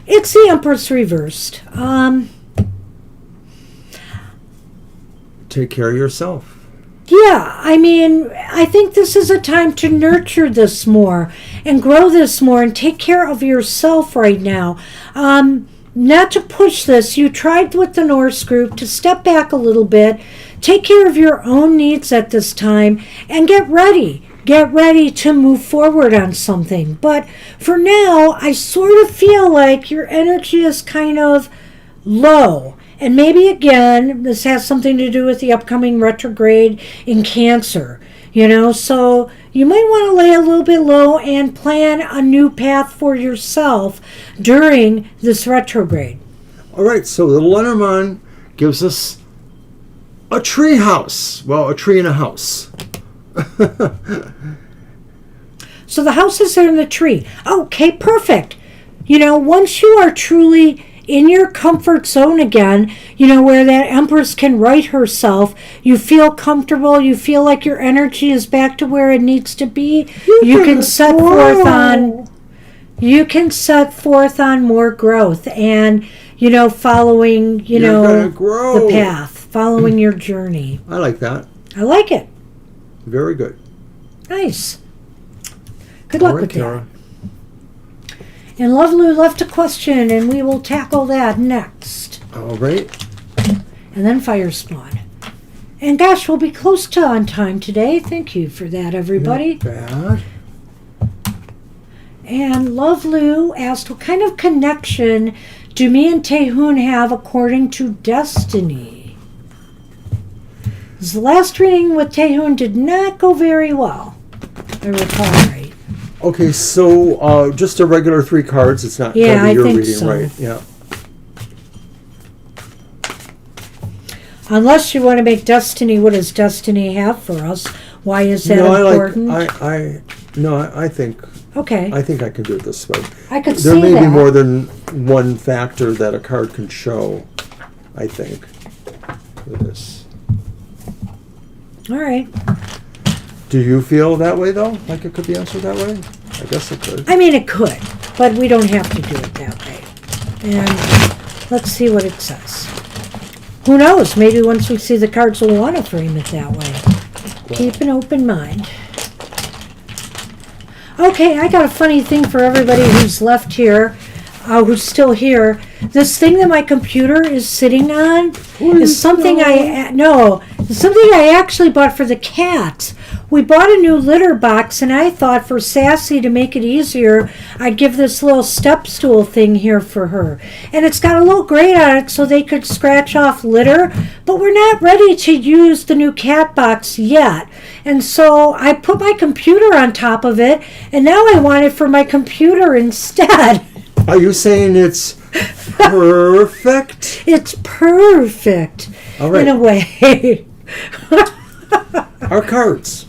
It's the Empress reversed. Take care of yourself. Yeah, I think this is a time to nurture this more and grow this more and take care of yourself right now. Not to push this. You tried with the Norse group to step back a little bit, take care of your own needs at this time, and get ready. Get ready to move forward on something. But for now, I sort of feel like your energy is kind of low. And maybe, again, this has something to do with the upcoming retrograde in Cancer, So you might want to lay a little bit low and plan a new path for yourself during this retrograde. All right, so the Lenormand gives us a tree house. Well, a tree in a house. So the house is in the tree. Okay, perfect. Once you are truly in your comfort zone again, where that Empress can right herself, you feel comfortable, you feel like your energy is back to where it needs to be, you can set forth on more growth and, following, the path, following your journey. I like that. I like it. Very good. Nice. Good luck with Tara. that. And Lovely left a question, and we will tackle that next. All right. And then Fire Spawn. And gosh, we'll be close to on time today. Thank you for that, everybody. Not bad. And Love Lou asked, what kind of connection do me and Taehoon have according to destiny? The last reading with Taehoon did not go very well, if I recall right. Okay, so just a regular 3 cards. It's not Yeah, gonna be I your think reading, so. right? Yeah. Unless you want to make destiny, what does destiny have for us? Why is that important? I think Okay. I think I can do it this way. I could There see may that. be more than one factor that a card can show, I think, for this. All right. Do you feel that way, though? Like it could be answered that way? I guess it could. It could, but we don't have to do it that way. And let's see what it says. Who knows? Maybe once we see the cards, we'll want to frame it that way. Keep an open mind. Okay, I got a funny thing for everybody who's left here, who's still here. This thing that my computer is sitting on is something it's something I actually bought for the cat. We bought a new litter box, and I thought for Sassy, to make it easier, I'd give this little step stool thing here for her. And it's got a little grate on it so they could scratch off litter, but we're not ready to use the new cat box yet. And so I put my computer on top of it, and now I want it for my computer instead. Are you saying it's perfect? It's perfect. All right. In a way. Our cards.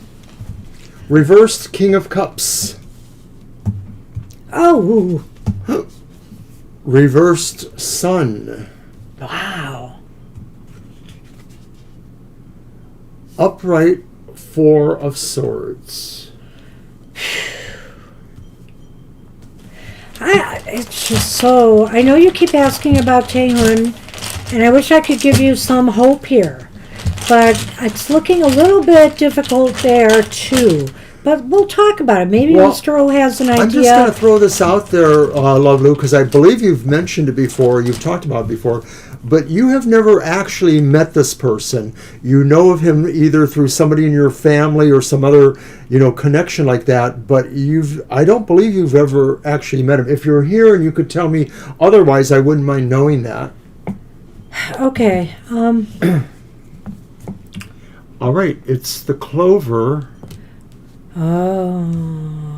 Reversed King of Cups. Oh. Reversed Sun. Wow. Upright 4 of Swords. It's just so... I know you keep asking about Taehoon, and I wish I could give you some hope here. But it's looking a little bit difficult there, too. But we'll talk about it. Maybe Mr. O has an idea. I'm just going to throw this out there, Love Lou, because I believe you've mentioned it before, you've talked about it before, but you have never actually met this person. You know of him either through somebody in your family or some other, connection like that, but I don't believe you've ever actually met him. If you're here and you could tell me otherwise, I wouldn't mind knowing that. Okay. All right, it's the Clover. Oh.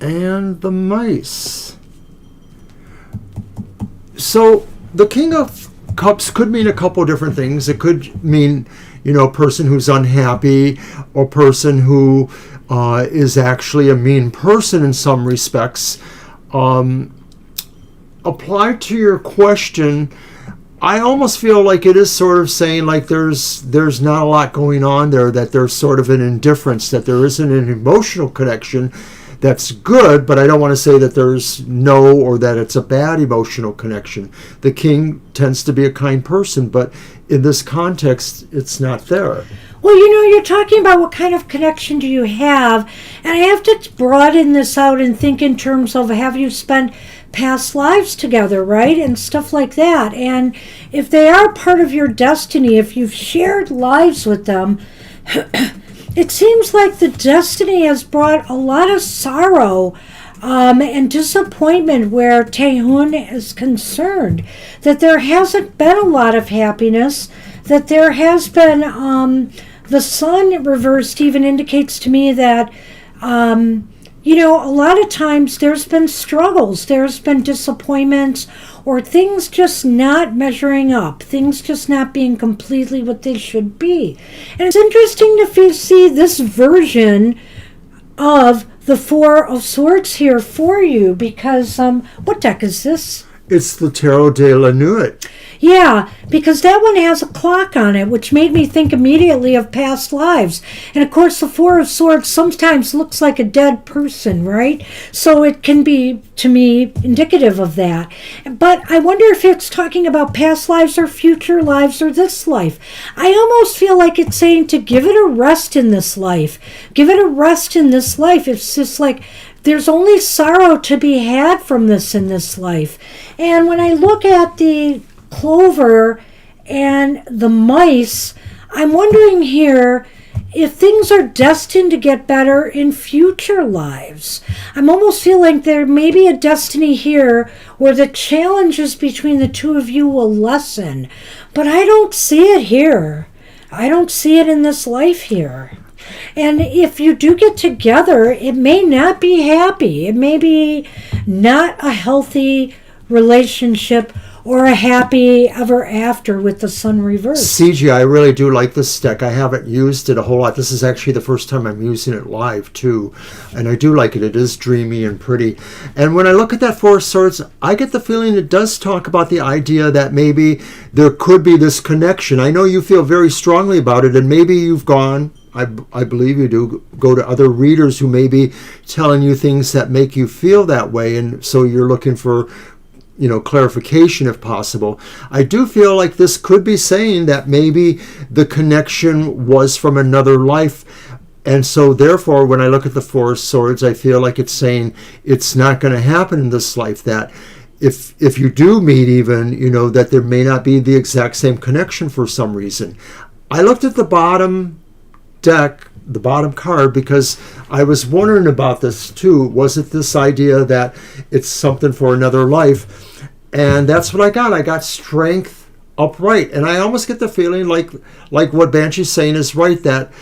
and the mice. So the King of Cups could mean a couple different things. It could mean, a person who's unhappy, or person who is actually a mean person in some respects. Applied to your question, I almost feel like it is sort of saying like there's not a lot going on there, that there's sort of an indifference, that there isn't an emotional connection. That's good, but I don't want to say that there's no, or that it's a bad emotional connection. The king tends to be a kind person, but in this context, it's not there. Well, you're talking about what kind of connection do you have, and I have to broaden this out and think in terms of, have you spent past lives together, right, and stuff like that. And if they are part of your destiny, if you've shared lives with them, it seems like the destiny has brought a lot of sorrow and disappointment where Tehun is concerned, that there hasn't been a lot of happiness, that there has been, the sun reversed even indicates to me that, a lot of times there's been struggles, there's been disappointments, or things just not measuring up, things just not being completely what they should be. And it's interesting to see this version of the Four of Swords here for you, because, what deck is this? It's the Tarot de la Nuit. Yeah, because that one has a clock on it, which made me think immediately of past lives. And of course, the Four of Swords sometimes looks like a dead person, right? So it can be, to me, indicative of that. But I wonder if it's talking about past lives or future lives or this life. I almost feel like it's saying to give it a rest in this life. Give it a rest in this life. It's just like, there's only sorrow to be had from this in this life. And when I look at the clover and the mice, I'm wondering here if things are destined to get better in future lives. I'm almost feeling there may be a destiny here where the challenges between the two of you will lessen. But I don't see it here. I don't see it in this life here. And if you do get together, it may not be happy. It may be not a healthy relationship or a happy ever after with the sun reversed. CG, I really do like this deck. I haven't used it a whole lot. This is actually the first time I'm using it live, too. And I do like it. It is dreamy and pretty. And when I look at that Four of Swords, I get the feeling it does talk about the idea that maybe there could be this connection. I know you feel very strongly about it, and maybe you've gone, I believe you do, go to other readers who may be telling you things that make you feel that way, and so you're looking for clarification if possible. I do feel like this could be saying that maybe the connection was from another life. And so therefore, when I look at the Four of Swords, I feel like it's saying it's not going to happen in this life, that if you do meet even, that there may not be the exact same connection for some reason. I looked at the bottom deck, the bottom card, because I was wondering about this too. Was it this idea that it's something for another life? And that's what I got. I got strength upright. And I almost get the feeling like what Banshee's saying is right, that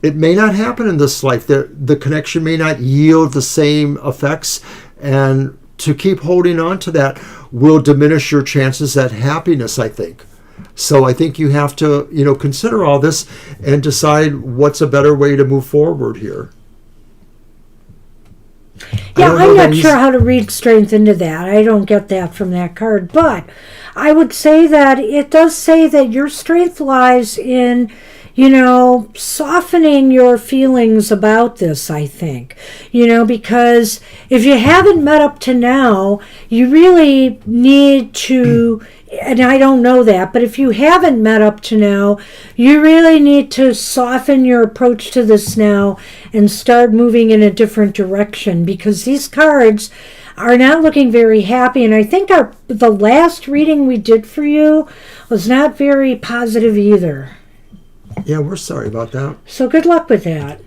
it may not happen in this life. The connection may not yield the same effects. And to keep holding on to that will diminish your chances at happiness, I think. So I think you have to, consider all this and decide what's a better way to move forward here. Yeah, I'm not sure how to read strength into that. I don't get that from that card. But I would say that it does say that your strength lies in, softening your feelings about this, I think. Because if you haven't met up to now, you really need to, and I don't know that, but if you haven't met up to now, you really need to soften your approach to this now and start moving in a different direction, because these cards are not looking very happy. And I think the last reading we did for you was not very positive either. Yeah, we're sorry about that. So good luck with that.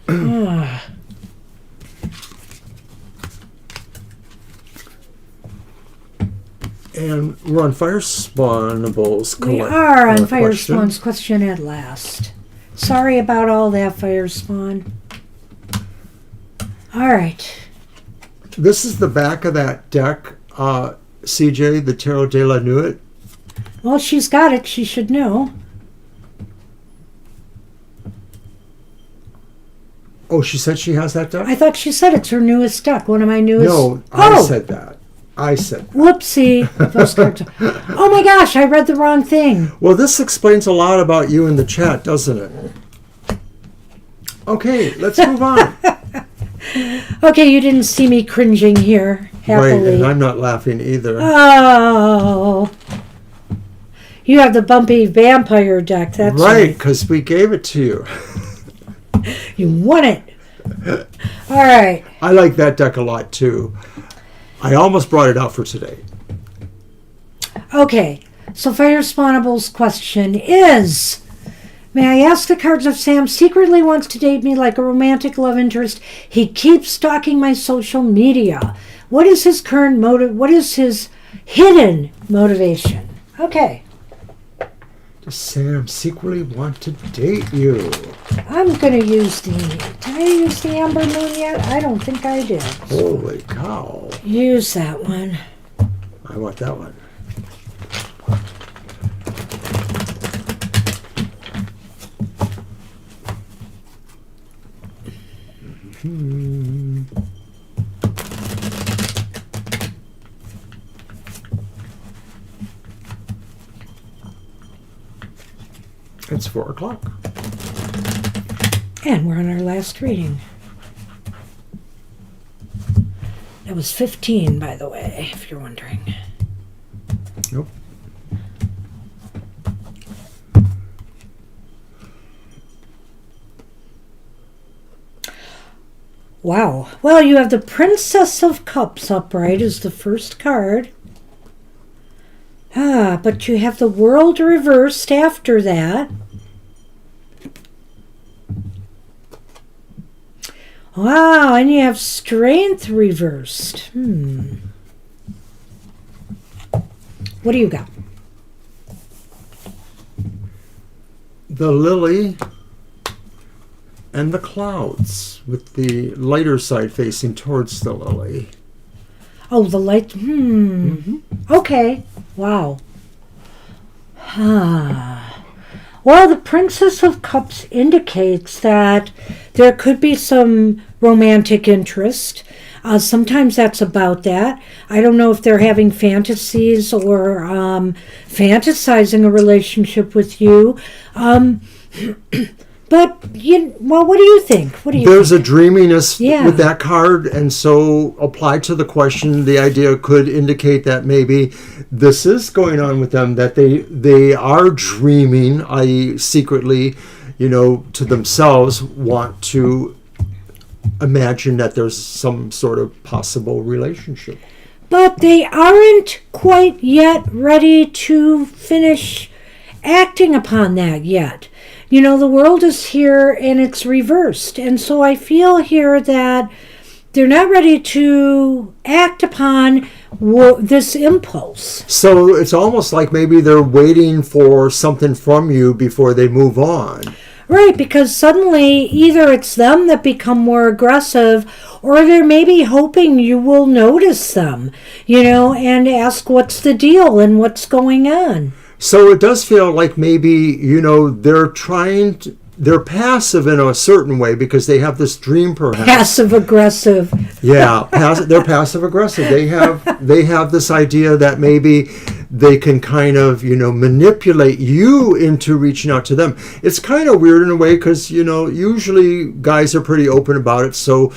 And we're on Fire Spawnables. We are on Fire Spawn's question at last. Sorry about all that, Fire Spawn. All right. This is the back of that deck, CJ, the Tarot de la Nuit. Well, she's got it. She should know. Oh, she said she has that deck? I thought she said it's her newest deck. One of my newest. No, I said that. Whoopsie. Those cards. Oh my gosh, I read the wrong thing. Well, this explains a lot about you in the chat, doesn't it? Okay, let's move on. Okay, you didn't see me cringing here happily. Right, and I'm not laughing either. Oh. You have the bumpy vampire deck. That's right, because we gave it to you. You won it. All right. I like that deck a lot, too. I almost brought it out for today. Okay, so Fire Spawnable's question is, may I ask the cards if Sam secretly wants to date me like a romantic love interest? He keeps stalking my social media. What is his current motive? What is his hidden motivation? Okay. Does Sam secretly want to date you? I'm going to use did I use the Amber Moon yet? I don't think I did. Holy cow. Use that one. I want that one. It's 4 o'clock. And we're on our last reading. That was 15, by the way, if you're wondering. Nope. Wow. Well, you have the Princess of Cups upright as the first card. But you have the World reversed after that. Wow, and you have Strength reversed. What do you got? The Lily and the Clouds, with the lighter side facing towards the Lily. Oh, the light. Okay. Wow. Well, the Princess of Cups indicates that there could be some romantic interest. Sometimes that's about that. I don't know if they're having fantasies or fantasizing a relationship with you. But, what do you think? There's a dreaminess with that card, and so applied to the question, the idea could indicate that maybe this is going on with them, that they are dreaming, i.e. secretly, to themselves want to imagine that there's some sort of possible relationship. But they aren't quite yet ready to finish acting upon that yet. The world is here and it's reversed. And so I feel here that they're not ready to act upon this impulse. So it's almost like maybe they're waiting for something from you before they move on. Right, because suddenly either it's them that become more aggressive, or they're maybe hoping you will notice them, and ask what's the deal and what's going on. So it does feel like maybe, they're passive in a certain way because they have this dream perhaps. Passive-aggressive. Yeah, they're passive-aggressive. They have this idea that maybe they can kind of, manipulate you into reaching out to them. It's kind of weird in a way because, usually guys are pretty open about it. So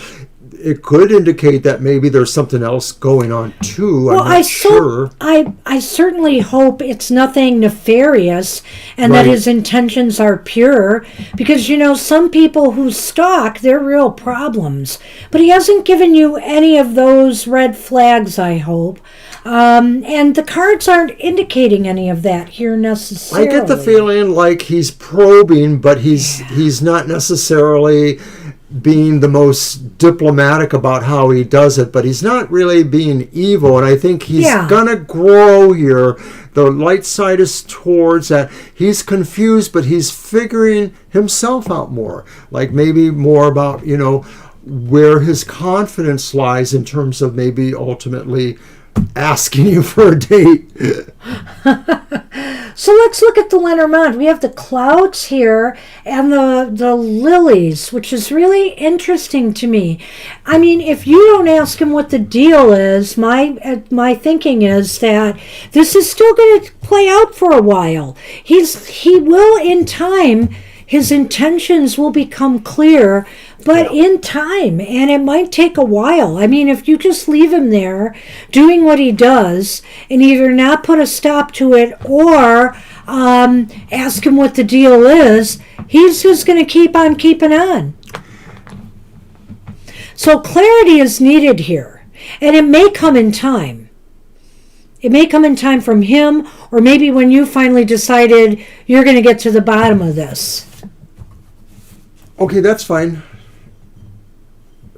it could indicate that maybe there's something else going on too. I'm not sure. I certainly hope it's nothing nefarious and that his intentions are pure, because some people who stalk, they're real problems. But he hasn't given you any of those red flags, I hope. And the cards aren't indicating any of that here necessarily. I get the feeling like he's probing, but he's not necessarily being the most diplomatic about how he does it, but he's not really being evil, and I think he's gonna grow here. The light side is towards that. He's confused, but he's figuring himself out more, like maybe more about where his confidence lies in terms of maybe ultimately asking you for a date. So let's look at the Lenormand. We have the clouds here and the lilies, which is really interesting to me. I mean, if you don't ask him what the deal is, my thinking is that this is still going to play out for a while. He will in time. His intentions will become clear, but in time, and it might take a while. I mean, if you just leave him there doing what he does and either not put a stop to it or ask him what the deal is, he's just going to keep on keeping on. So clarity is needed here, and it may come in time. It may come in time from him, or maybe when you finally decided you're going to get to the bottom of this. Okay, that's fine.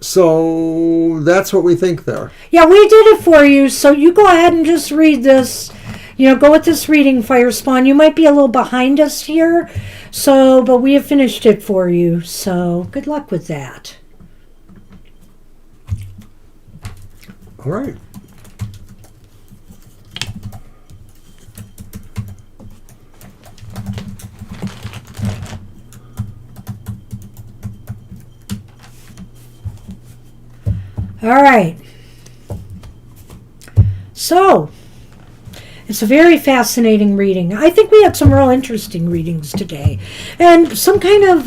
So that's what we think there. Yeah, we did it for you, so you go ahead and just read this. Go with this reading, Firespawn. You might be a little behind us here, but we have finished it for you, so good luck with that. All right. All right. So, it's a very fascinating reading. I think we had some real interesting readings today. And some kind of,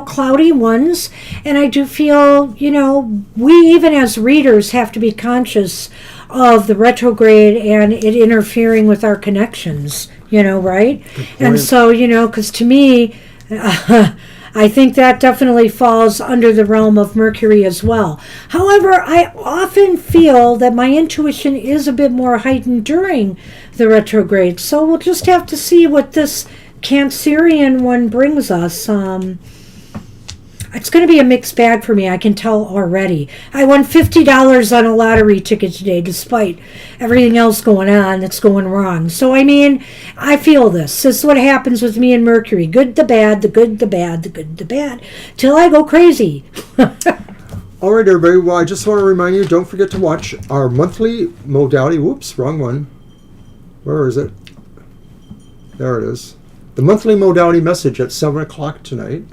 cloudy ones. And I do feel, we even as readers have to be conscious of the retrograde and it interfering with our connections, right? And so, because to me, I think that definitely falls under the realm of Mercury as well. However, I often feel that my intuition is a bit more heightened during the retrograde. So we'll just have to see what this Cancerian one brings us. It's going to be a mixed bag for me, I can tell already. I won $50 on a lottery ticket today, despite everything else going on that's going wrong. So, I feel this. This is what happens with me and Mercury. Good, the bad, the good, the bad, the good, the bad, till I go crazy. All right, everybody. Well, I just want to remind you, don't forget to watch our monthly modality. Whoops, wrong one. Where is it? There it is. The monthly modality message at 7 o'clock tonight.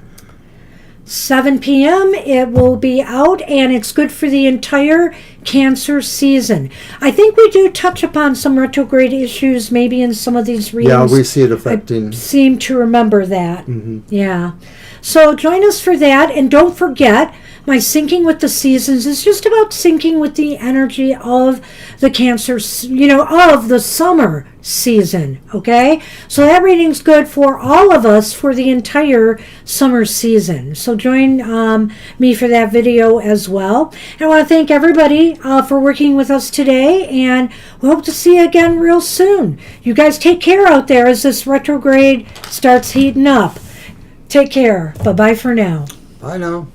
7 p.m. it will be out, and it's good for the entire Cancer season. I think we do touch upon some retrograde issues maybe in some of these readings. Yeah, we see it affecting. I seem to remember that. Mm-hmm. Yeah. So join us for that, and don't forget, my syncing with the seasons is just about syncing with the energy of the Cancer, of the summer season, okay? So that reading's good for all of us for the entire summer season. So join me for that video as well. And I want to thank everybody for working with us today, and we hope to see you again real soon. You guys take care out there as this retrograde starts heating up. Take care. Bye-bye for now. Bye now.